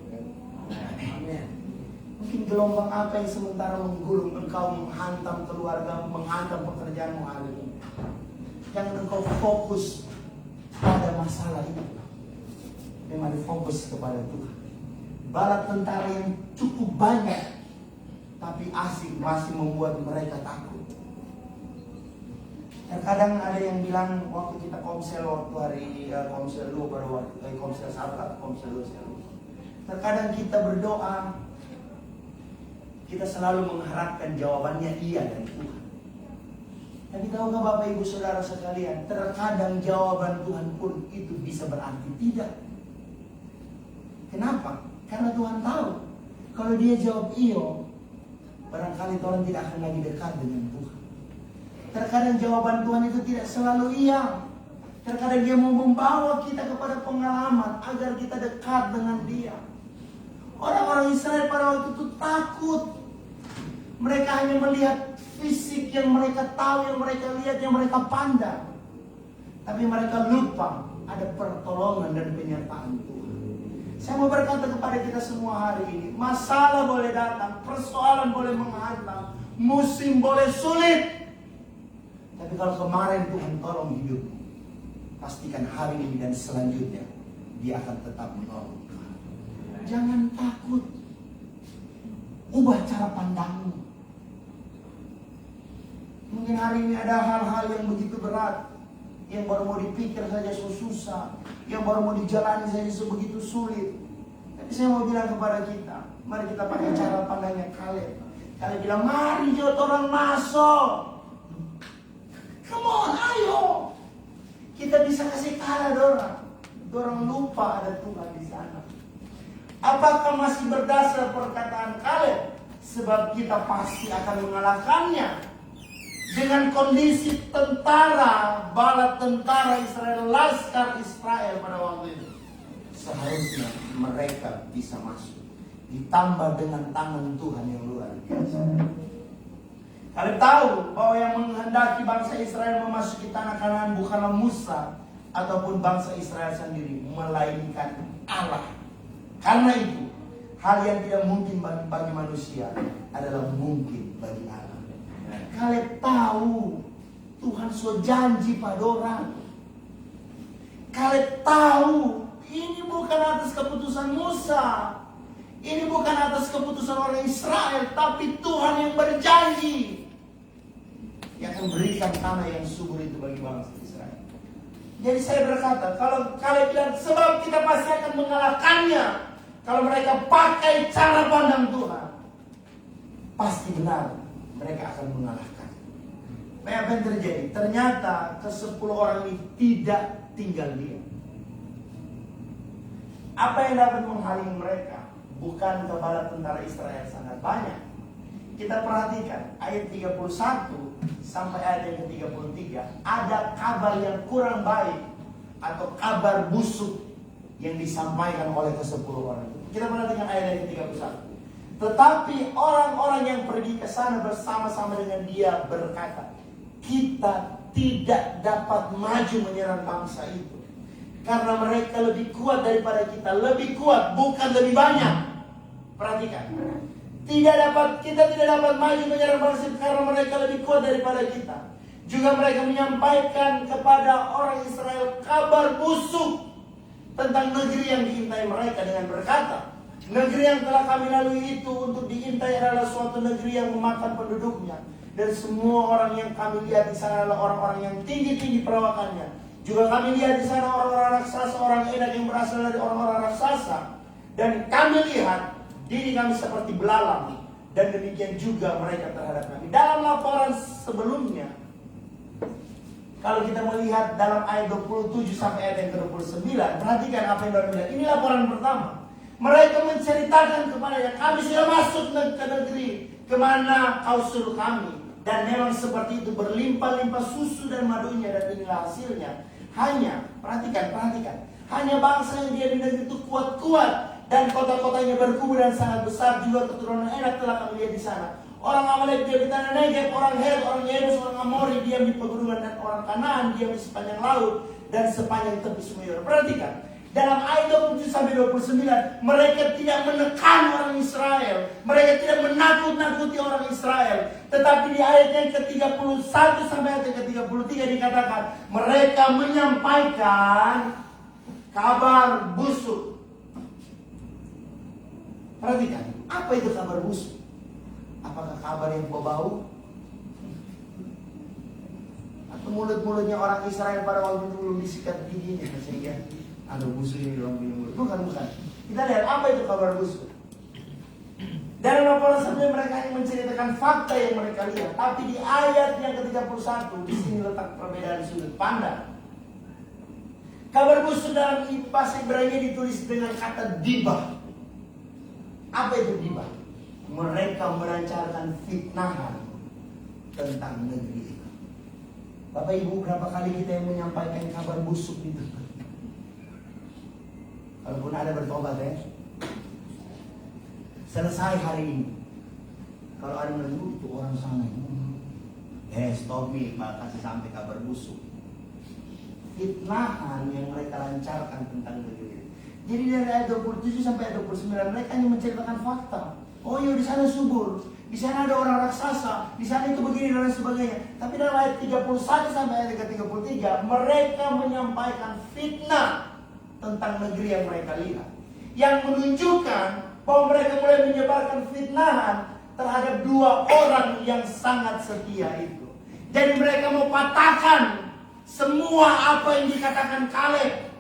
Amin. Mungkin gelombang apa yang sementara menggulung engkau, menghantam keluarga, menghantam pekerjaanmu hari ini. Jangan engkau fokus pada masalah itu. Memang fokus kepada Tuhan. Bala tentara yang cukup banyak, tapi asing masih membuat mereka takut. Terkadang ada yang bilang waktu kita komsel waktu hari komsel 2 baru komsel 1 atau komsel 2 saya lupa. Terkadang kita berdoa, kita selalu mengharapkan jawabannya iya dari Tuhan. Tapi tahukah Bapak Ibu Saudara sekalian, terkadang jawaban Tuhan pun itu bisa berarti tidak. Kenapa? Karena Tuhan tahu kalau dia jawab iyo, barangkali Tuhan tidak akan lagi dekat dengan Tuhan. Terkadang jawaban Tuhan itu tidak selalu iya. Terkadang dia mau membawa kita kepada pengalaman agar kita dekat dengan dia. Orang-orang Israel pada waktu itu takut. Mereka hanya melihat fisik yang mereka tahu, yang mereka lihat, yang mereka pandang. Tapi mereka lupa ada pertolongan dan penyertaan Tuhan. Saya mau berkata kepada kita semua hari ini, masalah boleh datang, persoalan boleh menghantam, musim boleh sulit, tapi kalau kemarin Tuhan tolong hidupmu, pastikan hari ini dan selanjutnya Dia akan tetap menolong. Jangan takut. Ubah cara pandangmu. Mungkin hari ini ada hal-hal yang begitu berat, yang baru mau dipikir saja susah, yang baru mau dijalani saja sebegitu sulit. Tapi saya mau bilang kepada kita, mari kita pakai cara pandangnya Kaleb. Kaleb bilang, mari jauh orang masuk. Come on, ayo. Kita bisa kasih kalah dorang. Dorang lupa ada Tuhan di sana. Apakah masih berdasar perkataan Kaleb? Sebab kita pasti akan mengalahkannya. Dengan kondisi tentara, bala tentara Israel, laskar Israel pada waktu itu, seharusnya mereka bisa masuk. Ditambah dengan tangan Tuhan yang luar biasa. Kalian tahu bahwa yang menghendaki bangsa Israel memasuki tanah Kanaan bukanlah Musa ataupun bangsa Israel sendiri, melainkan Allah. Karena itu, hal yang tidak mungkin bagi manusia adalah mungkin bagi Allah. Kalian tahu Tuhan so janji pada orang. Kalian tahu ini bukan atas keputusan Musa, ini bukan atas keputusan orang Israel, tapi Tuhan yang berjanji yang akan berikan tanah yang subur itu bagi bangsa Israel. Jadi saya berkata, kalau kalian bilang sebab kita pasti akan mengalahkannya, kalau mereka pakai cara pandang Tuhan, pasti benar mereka akan mengalahkan. Apa yang terjadi? Ternyata ke-10 orang ini tidak tinggal diam. Apa yang dapat menghalangi mereka? Bukan kepala tentara Israel sangat banyak. Kita perhatikan ayat 31 sampai ayat yang ke-33. Ada kabar yang kurang baik atau kabar busuk yang disampaikan oleh ke-10 orang itu. Kita perhatikan ayat yang ke-31. Tetapi orang-orang yang pergi ke sana bersama-sama dengan dia berkata, kita tidak dapat maju menyerang bangsa itu, karena mereka lebih kuat daripada kita. Lebih kuat, bukan lebih banyak. Perhatikan, kita tidak dapat maju menyerang bangsa itu karena mereka lebih kuat daripada kita. Juga mereka menyampaikan kepada orang Israel kabar busuk tentang negeri yang diintai mereka dengan berkata, negeri yang telah kami lalui itu untuk diintai adalah suatu negeri yang memakan penduduknya. Dan semua orang yang kami lihat di sana adalah orang-orang yang tinggi-tinggi perawakannya. Juga kami lihat di sana orang-orang raksasa, orang enak yang berasal dari orang-orang raksasa. Dan kami lihat diri kami seperti belalang. Dan demikian juga mereka terhadap kami. Dalam laporan sebelumnya, kalau kita melihat dalam ayat 27 sampai ayat yang ke-29, perhatikan apa yang mereka. Ini laporan pertama. Mereka menceritakan kepadanya, kami sudah masuk ke negeri kemana kau suruh kami. Dan memang seperti itu, berlimpah-limpah susu dan madunya, dan inilah hasilnya. Hanya, perhatikan, hanya bangsa yang dia di negeri itu kuat-kuat, dan kota-kotanya berkubu dan sangat besar. Juga keturunan enak telah kami lihat di sana. Orang Amalek diam di tanah Negeb, orang Het, orang Yebus, orang Amori diam di pegunungan, dan orang Kanaan diam di sepanjang laut dan sepanjang tepi Sungai. Perhatikan, dalam ayat 27 sampai 29, mereka tidak menekan orang Israel, mereka tidak menakut-nakuti orang Israel. Tetapi di ayat yang ke-31 sampai ayat yang ke-33 dikatakan, mereka menyampaikan kabar busuk. Perhatikan, apa itu kabar busuk? Apakah kabar yang bau? Atau mulut-mulutnya orang Israel pada waktu itu belum disikat giginya sehingga ada busuk ini dalam mulut? Bukan. Kita lihat apa itu kabar busuk. Dalam laporan sebelumnya mereka hanya menceritakan fakta yang mereka lihat. Tapi di ayat yang ke-31, di sini letak perbedaan sudut pandang. Kabar busuk dalam bahasa Ibrani ditulis dengan kata dibah. Apa itu dibah? Mereka melancarkan fitnahan tentang negeri itu. Bapak Ibu, berapa kali kita yang menyampaikan kabar busuk itu? Kalaupun ada bertobat ya. Selesai hari ini. Kalau ada yang itu orang sana. Stop me, kasih sampai kabar busuk. Fitnahan yang mereka lancarkan tentang negeri itu. Jadi dari ayat 27 sampai ayat 29 mereka hanya menceritakan fakta. Oh iya di sana subur, di sana ada orang raksasa, di sana itu begini dan lain sebagainya. Tapi dalam ayat 31 sampai ayat 33, mereka menyampaikan fitnah tentang negeri yang mereka lihat, yang menunjukkan bahwa mereka mulai menyebarkan fitnahan terhadap dua orang yang sangat setia itu. Jadi mereka mau patahkan semua apa yang dikatakan Kaleb.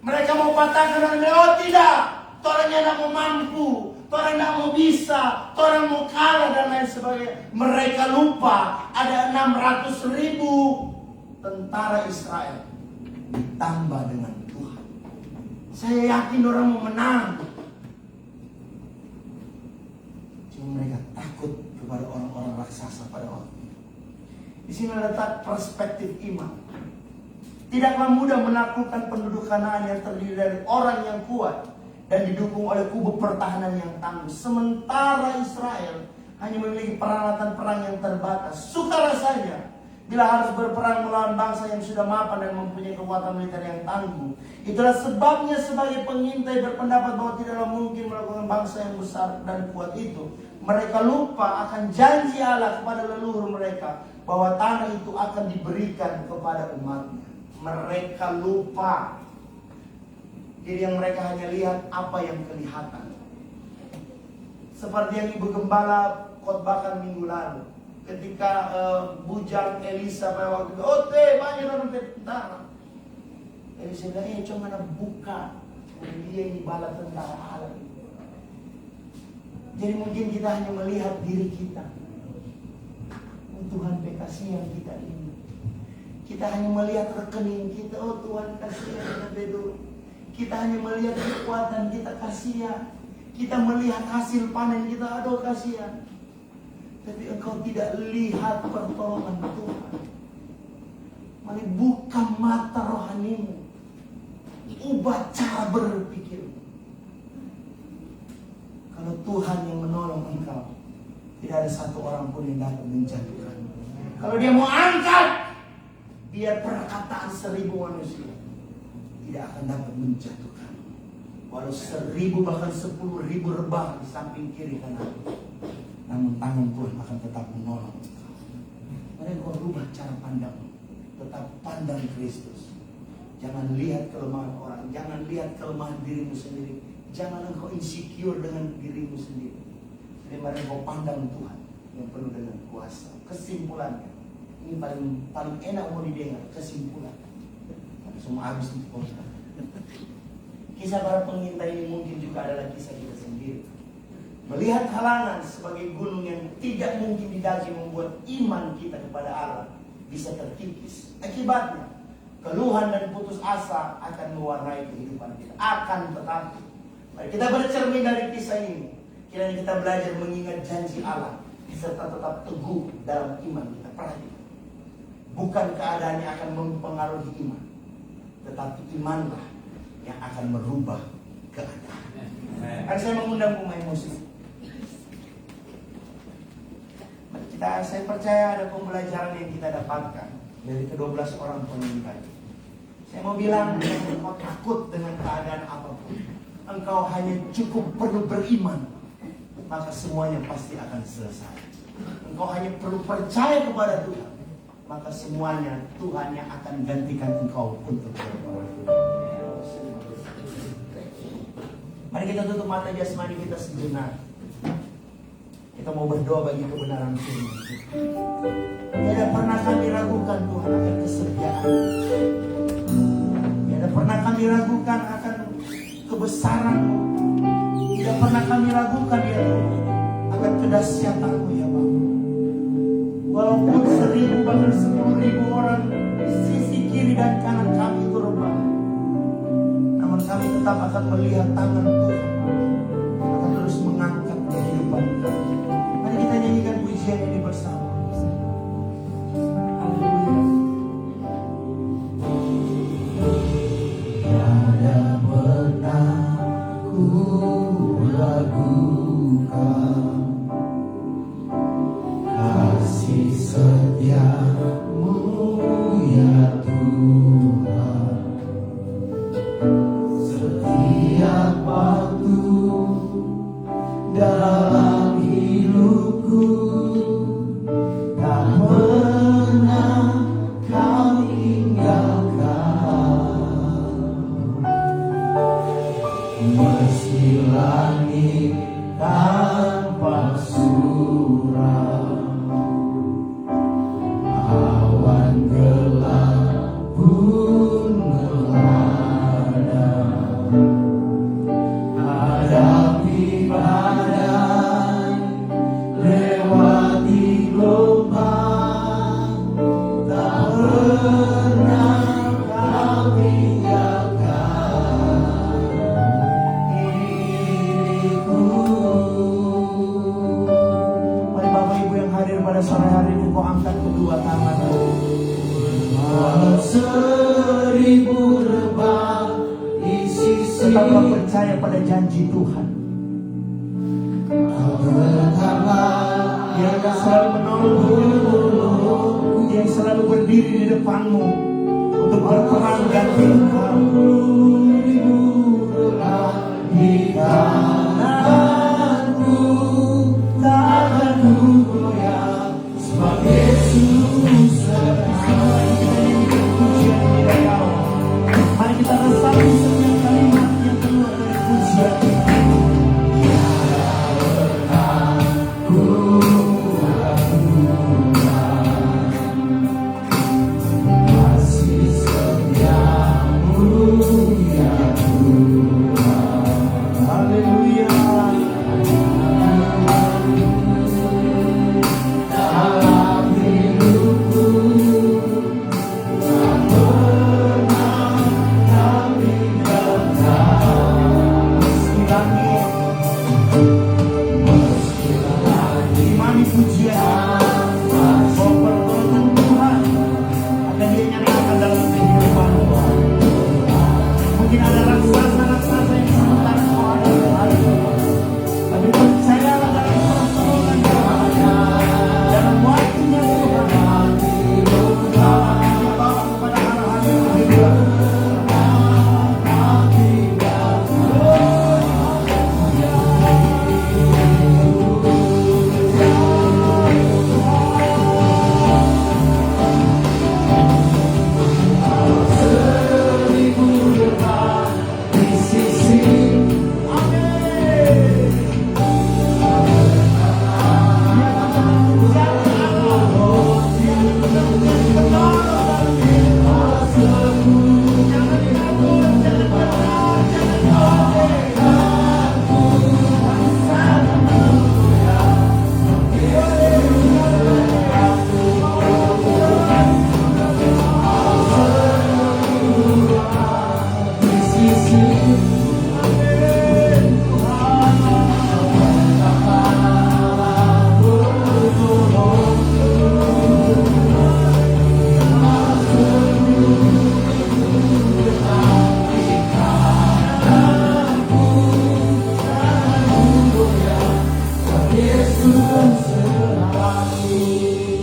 Mereka mau patahkan dan bilang, oh tidak, torangnya tidak mau mampu, torang tidak mau bisa, torang mau kalah dan lain sebagainya. Mereka lupa ada 600.000 tentara Israel ditambah dengan Tuhan. Saya yakin orang mau menang. Cuma mereka takut kepada orang-orang raksasa pada waktu itu. Di sini letak perspektif iman. Tidaklah mudah menaklukkan penduduk Kanaan yang terdiri dari orang yang kuat dan didukung oleh kubu pertahanan yang tangguh. Sementara Israel hanya memiliki peralatan perang yang terbatas. Sukar rasanya bila harus berperang melawan bangsa yang sudah mapan dan mempunyai kekuatan militer yang tangguh. Itulah sebabnya sebagai pengintai berpendapat bahwa tidaklah mungkin melakukan bangsa yang besar dan kuat itu. Mereka lupa akan janji Allah kepada leluhur mereka bahwa tanah itu akan diberikan kepada umatnya. Mereka lupa. Jadi yang mereka hanya lihat apa yang kelihatan. Seperti yang Ibu Gembala khotbahkan minggu lalu. Ketika bujang Elisa pada waktu itu, oh banyak orang tentara. Elisa bilang, cuma buka. Dia ini bala tentara Allah. Jadi mungkin kita hanya melihat diri kita. Tuhan kasih yang kita ini. Kita hanya melihat rekening kita, oh Tuhan kasihan kita bedo. Kita hanya melihat kekuatan kita, kasihan. Kita melihat hasil panen kita, aduh kasihan. Tapi engkau tidak lihat pertolongan Tuhan. Mari buka mata rohanimu. Ubah cara berpikir. Kalau Tuhan yang menolong engkau, tidak ada satu orang pun yang dapat menjatuhkan. Kalau dia mau angkat, biar perkataan 1.000 manusia tidak akan dapat menjatuhkan. Walau 1.000 bahkan 10.000 rebah di samping kiri kanan, namun tangan Tuhan akan tetap menolong. Mari kau rubah cara pandang, tetap pandang Kristus. Jangan lihat kelemahan orang, jangan lihat kelemahan dirimu sendiri, jangan engkau insecure dengan dirimu sendiri. Jadi mari kau pandang Tuhan yang penuh dengan kuasa. Kesimpulannya, ini paling enak mau didengar, kesimpulan. Tapi semua habis di kota. Kisah para pengintai ini mungkin juga adalah kisah kita sendiri. Melihat halangan sebagai gunung yang tidak mungkin didaki membuat iman kita kepada Allah bisa terkikis. Akibatnya, keluhan dan putus asa akan mewarnai kehidupan kita. Akan tetapi, mari kita bercermin dari kisah ini. Kiranya kita belajar mengingat janji Allah serta tetap teguh dalam iman kita. Perhatikan, bukan keadaan yang akan mempengaruhi iman, tetapi imanlah yang akan merubah keadaan. Hari saya mengundang pemain musik. Saya percaya ada pembelajaran yang kita dapatkan dari ke-12 orang pengintai. Saya mau bilang, jangan engkau takut dengan keadaan apapun. Engkau hanya cukup perlu beriman, maka semuanya pasti akan selesai. Engkau hanya perlu percaya kepada Tuhan, maka semuanya Tuhan yang akan gantikan engkau untuk berbuat. Mari kita tutup mata jasmani kita sejenak. Kita mau berdoa bagi kebenaran firman. Tidak pernah kami ragukan Tuhan akan kesetiaan. Tidak pernah kami ragukan akan kebesaran-Mu. Tidak pernah kami ragukan ya Tuhan akan kedahsyatan-Mu ya Bapa. Walaupun 1.000 bahkan 10.000 orang di sisi kiri dan kanan kami itu rebah, namun kami tetap akan melihat tangan Tuhan akan terus mengangkat kehidupan kami. Mari kita nyanyikan pujian ini bersama. Tiada pernah ku ragukan kasih setiamu ya Tuhan. Setiap waktu dalam hidupku tak pernah kau tinggalkan. Meski langit tanpa surau, awan gelap pun melanda, hadapi badai, lewati gelombang, tak pernah kau tinggalkan diriku. Mari Bapak Ibu yang hadir pada sore hari ini, kau angkat kedua tangan. Walau 1000 rebah di sisi, Tetaplah percaya pada janji Tuhan. kau tetaplah Dia akan selalu menolong, Dia yang selalu berdiri di depanmu untuk berperang ganti engkau. 1000 rebah di tanganku, tak akan ku goyah, sebab Yesus sertai. Pujian kepada Kau. Mari kita resapi setiap kalimat yang keluar dari pujian. Kasih setiamu ya Tuhan. Haleluya. Dalam hidupku tak pernah kau tinggalkan. Meski langit Meski langit imani pujian, bahwa pertolongan Tuhan akan Dia nyatakan dalam kehidupanmu. Mungkin ada raksasa-raksasa yang sementara kau hadapi hari ini, tapi percayalah dalam pertolongan Tuhan, dalam waktunya Tuhan, Tuhan membawa kepada arahan yang berbeda. di sisi, di sisi.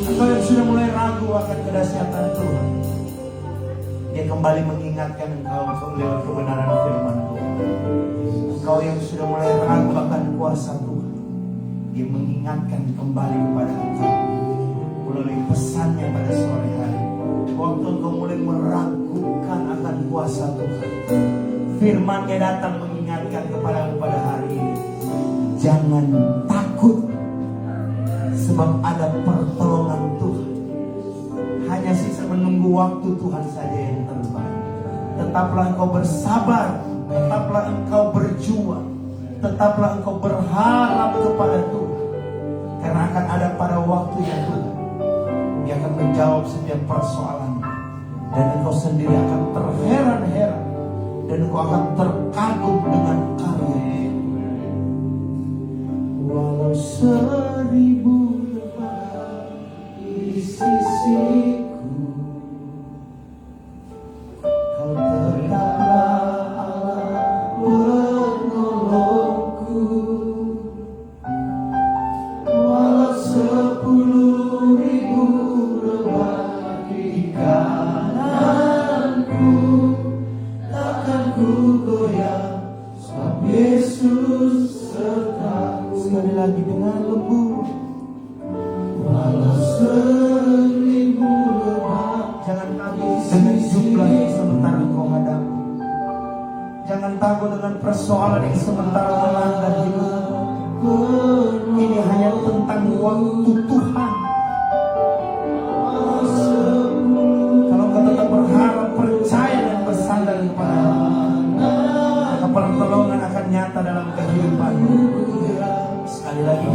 Engkau yang sudah mulai ragu akan kedahsyatan Tuhan, Dia kembali mengingatkan engkau lewat kebenaran firman Tuhan. Engkau yang sudah mulai ragu akan kuasa Tuhan, Dia mengingatkan kembali kepada engkau melalui pesannya pada sore hari. Waktu engkau mulai meragukan akan kuasa Tuhan, firman-Nya datang mengingatkan kepadamu pada hari ini. Jangan takut, sebab ada pertolongan Tuhan. Hanya sisa menunggu waktu Tuhan saja yang terbaik. Tetaplah engkau bersabar, tetaplah engkau berjuang, tetaplah engkau berharap kepada Tuhan. Karena akan ada pada waktunya Tuhan, Dia akan menjawab setiap persoalan. Dan engkau sendiri akan terheran-heran, dan engkau akan terkagum dengan karya. Walau 1000 rebah di sisiku, Kau tetaplah Allah penolongku. Walau 10.000 rebah di kananku, takkan ku goyah, sebab Yesus takut dengan persoalan yang sementara melanda hidup. Ini hanya tentang waktu Tuhan. Kalau kau tetap berharap, percaya dan bersandar kepada maka pertolongan akan nyata dalam kehidupanmu. Sekali lagi,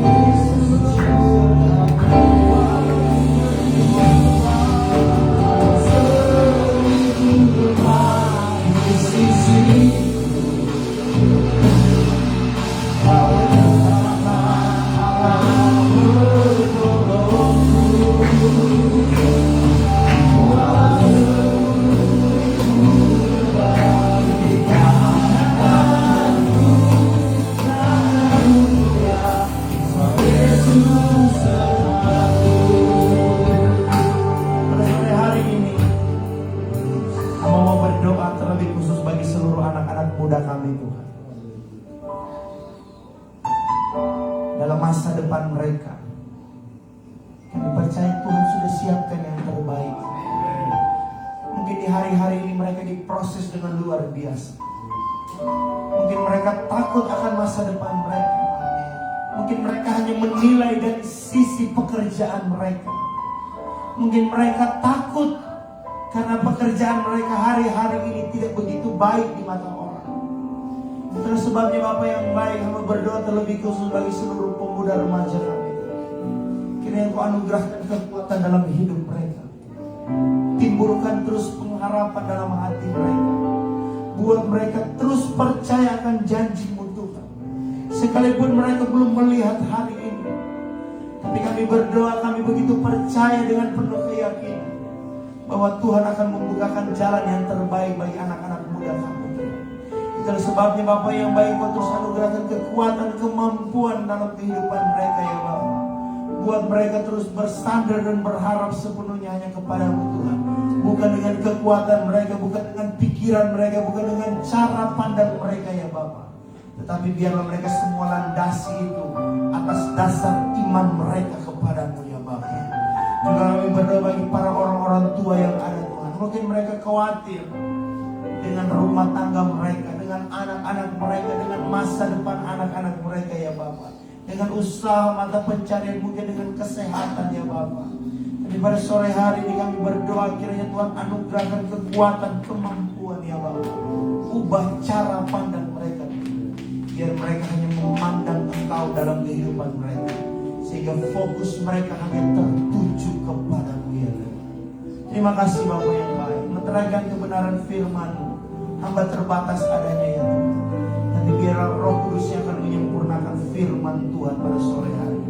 pada sore hari ini mau berdoa terlebih khusus bagi seluruh anak-anak muda kami, Tuhan. Dalam masa depan mereka, kami percaya Tuhan sudah siapkan yang terbaik. Mungkin di hari-hari ini mereka diproses dengan luar biasa. Mungkin mereka takut akan masa depan mereka. Mungkin mereka hanya menilai dari sisi pekerjaan mereka. Mungkin mereka takut karena pekerjaan mereka hari-hari ini tidak begitu baik di mata orang. Itulah sebabnya Bapak yang baik, hamba berdoa terlebih khusus bagi seluruh pemuda remaja kami. Kiranya Engkau anugerahkan kekuatan dalam hidup mereka. Timbulkan terus pengharapan dalam hati mereka. Buat mereka terus percaya akan janji-Mu Tuhan. Sekalipun mereka belum melihat hari ini, tapi kami berdoa, kami begitu percaya dengan penuh keyakinan bahwa Tuhan akan membukakan jalan yang terbaik bagi anak-anak muda kami. Itulah sebabnya Bapak yang baik, Kau terus anugerahkan kekuatan, kemampuan dalam kehidupan mereka ya Bapak. Buat mereka terus bersandar dan berharap sepenuhnya hanya kepada-Mu Tuhan. Bukan dengan kekuatan mereka, bukan dengan pikiran mereka, bukan dengan cara pandang mereka ya Bapak. Tetapi biarlah mereka semua landasi itu atas dasar iman mereka kepada-Mu ya Bapak. Juga kami berdoa bagi para orang-orang tua yang ada Tuhan. Mungkin mereka khawatir dengan rumah tangga mereka, dengan anak-anak mereka, dengan masa depan anak-anak mereka ya Bapak. Dengan usaha mata pencarian, mungkin dengan kesehatan ya Bapak. Tapi pada sore hari ini kami berdoa kiranya Tuhan anugerahkan kekuatan, kemampuan ya Bapak. Ubah cara pandang mereka, biar mereka hanya memandang Engkau dalam kehidupan mereka, sehingga fokus mereka hanya tertuju kepada-Mu ya Tuhan. Terima kasih Bapak yang baik, menerangkan kebenaran firman-Mu. Hamba terbatas adanya ya Tuhan, tapi biarlah Roh Kudus yang akan menyempurnakan firman Tuhan pada sore hari.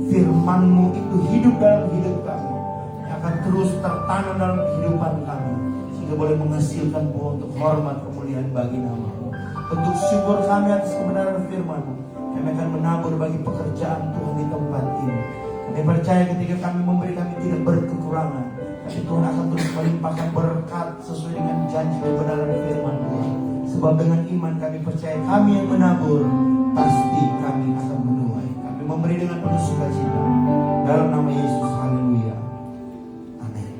Firman-Mu itu hidup dalam hidup kami, yang akan terus tertanam dalam kehidupan kami, sehingga boleh menghasilkan buah untuk hormat kemuliaan bagi nama-Mu. Untuk syukur kami atas kebenaran firman-Mu, kami akan menabur bagi pekerjaan Tuhan di tempat ini. Kami percaya ketika kami memberi, kami tidak berkekurangan, tapi Tuhan akan terus melimpahkan berkat sesuai dengan janji kebenaran firman Tuhan. Sebab dengan iman kami percaya, kami yang menabur, pasti kami akan menuai. Kami memberi dengan penuh sukacita. Dalam nama Yesus, haleluya. Amin.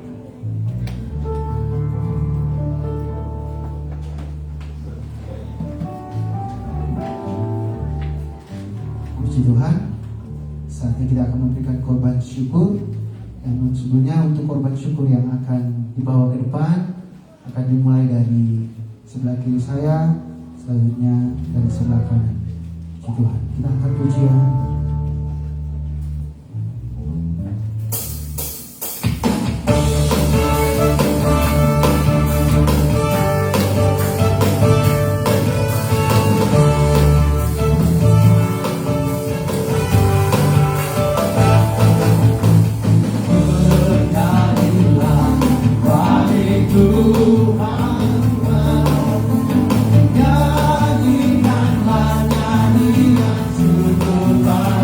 Puji Tuhan. Saatnya kita akan memberikan korban syukur. Dan sebelumnya untuk korban syukur yang akan dibawa ke depan akan dimulai dari sebelah kiri saya, selanjutnya dari sebelah kanan. Puji Tuhan. Kita angkat pujian. Nyanyikanlah nyanyian syukur.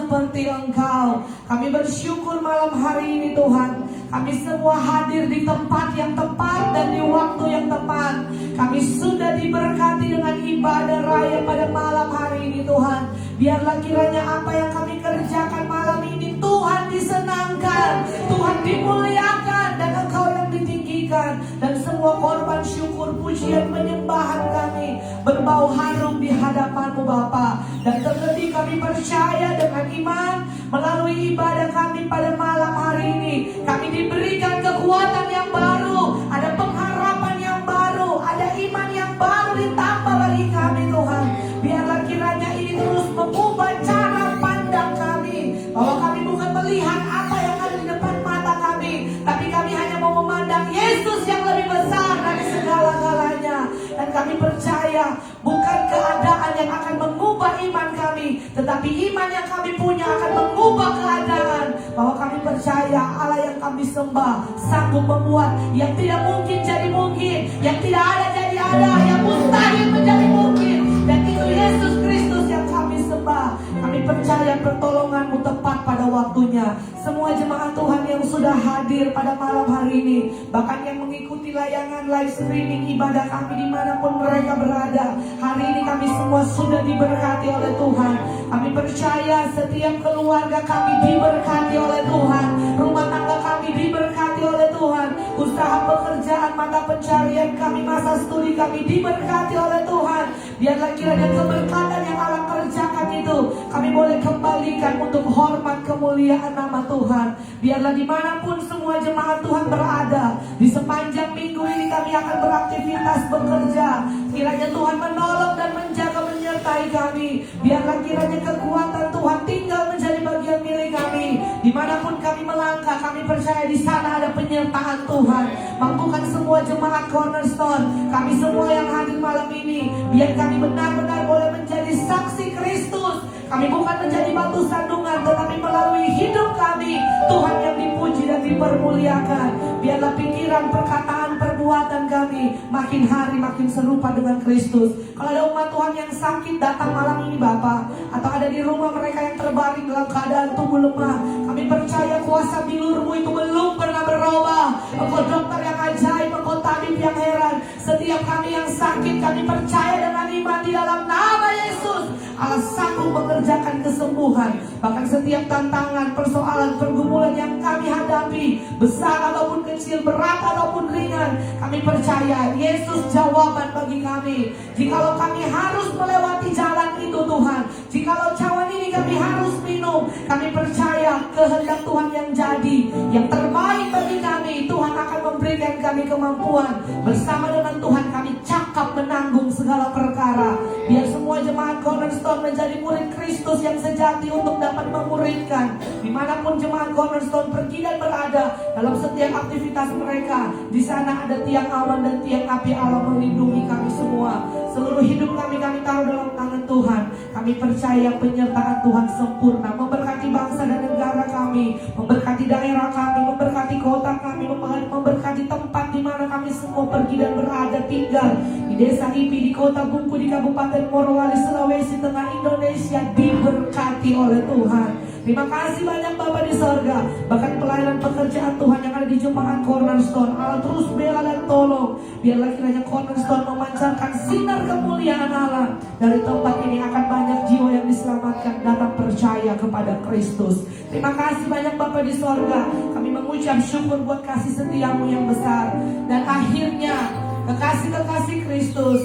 seperti Engkau. Kami bersyukur malam hari ini Tuhan, kami semua hadir di tempat yang tepat dan di waktu yang tepat. Kami sudah diberkati dengan ibadah raya pada malam hari ini Tuhan. Biarlah kiranya apa yang kami kerjakan malam ini Tuhan disenangkan, Tuhan dimuliakan, dan Engkau yang ditinggikan. Dan semua korban syukur, pujian, penyembahan kami berbau harum di hadapan-Mu Bapa. Dan terlebih kami percaya dengan iman melalui ibadah kami pada malam hari ini, kami diberikan kekuatan yang baru, ada pengharapan yang baru, ada iman yang baru ditambah bagi kami Tuhan. Biarlah kiranya ini terus mengubah cara pandang kami, bahwa kami bukan melihat apa yang ada di depan mata kami, tapi kami hanya mau memandang Yesus yang lebih besar dari segala-galanya. Dan kami percaya bukan keadaan yang akan mengubah iman kami, tetapi iman yang kami punya akan mengubah keadaan. Bahwa kami percaya Allah yang kami sembah sanggup membuat yang tidak mungkin jadi mungkin, yang tidak ada jadi ada, yang mustahil menjadi mungkin. Dan itu Yesus Kristus yang kami sembah. Kami percaya pertolongan-Mu tepat pada waktunya. Semua jemaat Tuhan yang sudah hadir pada malam hari ini, bahkan yang mengikuti layangan live streaming ibadah kami dimanapun mereka berada, hari ini kami semua sudah diberkati oleh Tuhan. Kami percaya setiap keluarga kami diberkati oleh Tuhan, rumah tangga kami diberkati oleh Tuhan, usaha pekerjaan, mata pencarian kami, masa studi kami diberkati oleh Tuhan. Biarlah kiranya keberkatan yang Allah kerjakan itu kami boleh kembalikan untuk hormat kemuliaan nama Tuhan. Biarlah dimanapun semua jemaat Tuhan berada, di sepanjang minggu ini kami akan beraktivitas bekerja, kiranya Tuhan menolong dan menjaga menyertai kami. Biarlah kiranya kekuatan Tuhan tinggal menjadi bagian milik kami. Dimanapun kami melangkah, kami percaya di sana ada penyertaan Tuhan. Mampukan semua jemaat Cornerstone, kami semua yang hadir malam ini, biar kami benar-benar boleh menjadi saksi Kristus. Kami bukan menjadi batu sandungan, tetapi melalui hidup kami Tuhan yang dipuji dan dipermuliakan. Biarlah pikiran, perkataan, perbuatan kami makin hari makin serupa dengan Kristus. Kalau ada umat Tuhan yang sakit datang malam ini Bapa, atau ada di rumah mereka yang terbaring dalam keadaan tubuh lemah, kami percaya kuasa bilur-Mu itu belum pernah berubah. Engkau dokter yang ajaib, Engkau tabib yang heran. Setiap kami yang sakit, kami percaya dengan iman di dalam nama Yesus, Allah sanggup mengerjakan kesembuhan. Bahkan setiap tantangan, persoalan, pergumulan yang kami hadapi, besar ataupun kecil, berat ataupun ringan, kami percaya Yesus jawaban bagi kami. Jikalau kami harus melewati jalan itu Tuhan, jikalau cawan ini kami harus minum, kami percaya kehendak Tuhan yang jadi, yang terbaik bagi kami. Tuhan akan memberikan kami kemampuan. Bersama dengan Tuhan kami cakap menanggung segala perkara. Biar semua jemaat Cornerstone menjadi murid Kristus yang sejati untuk dapat memuridkan. Dimanapun jemaat Cornerstone pergi dan berada, dalam setiap aktivitas mereka, di sana ada tiang awan dan tiang api Allah melindungi kami semua. Seluruh hidup kami taruh dalam tangan Tuhan. Kami percaya penyertaan Tuhan sempurna, memberkati bangsa dan negara kami, memberkati daerah kami, memberkati kota kami, memberkati tempat di mana kami semua pergi dan berada tinggal, di desa Ipi, di kota Bungku, di Kabupaten Morowali, Sulawesi Tengah, Indonesia, diberkati oleh Tuhan. Terima kasih banyak Bapa di sorga. Bahkan pelayanan pekerjaan Tuhan yang ada di jemaat Cornerstone, Allah terus bela dan tolong. Biarlah kiranya Cornerstone memancarkan sinar kemuliaan Allah. Dari tempat ini akan banyak jiwa yang diselamatkan, datang percaya kepada Kristus. Terima kasih banyak Bapa di sorga. Kami mengucap syukur buat kasih setia-Mu yang besar. Dan akhirnya kekasih-kekasih Kristus,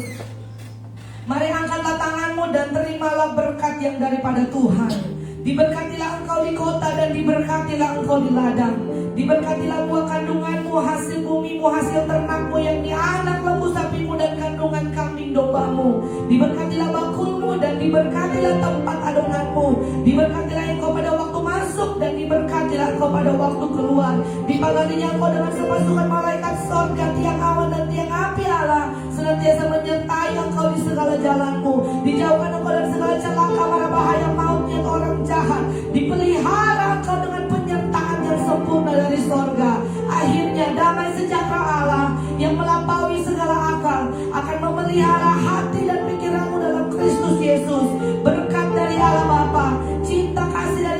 mari angkatlah tanganmu dan terimalah berkat yang daripada Tuhan. Diberkatilah engkau di kota dan diberkatilah engkau di ladang. Diberkatilah buah kandunganmu, hasil bumimu, hasil ternakmu, yang di anak lembu sapimu dan kandungan kambing dombamu. Diberkatilah bakulmu dan diberkatilah tempat adonanmu. Diberkatilah engkau pada waktu masuk dan diberkatilah engkau pada waktu keluar. Dipagarinya engkau dengan sepasukan malaikat sorga, tiang awan dan tiang api Allah senantiasa menyertai engkau di segala jalanmu. Dijauhkan engkau dari segala celaka, mara bahaya, maut, niat orang jahat. Dipelihara engkau dengan penyertaan yang sempurna dari sorga. Akhirnya damai sejahtera Allah yang melampaui segala akal akan memelihara hati dan pikiranmu dalam Kristus Yesus. Berkat dari Allah Bapa, cinta kasih dari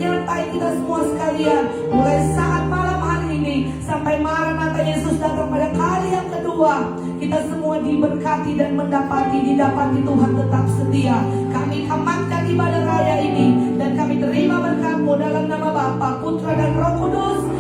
menyertai kita semua sekalian. Mulai saat malam hari ini sampai Maranatha Yesus datang pada kali yang kedua, kita semua diberkati dan didapati Tuhan tetap setia. Kami amankan ibadah raya ini dan kami terima berkat-Mu dalam nama Bapa, Putra dan Roh Kudus.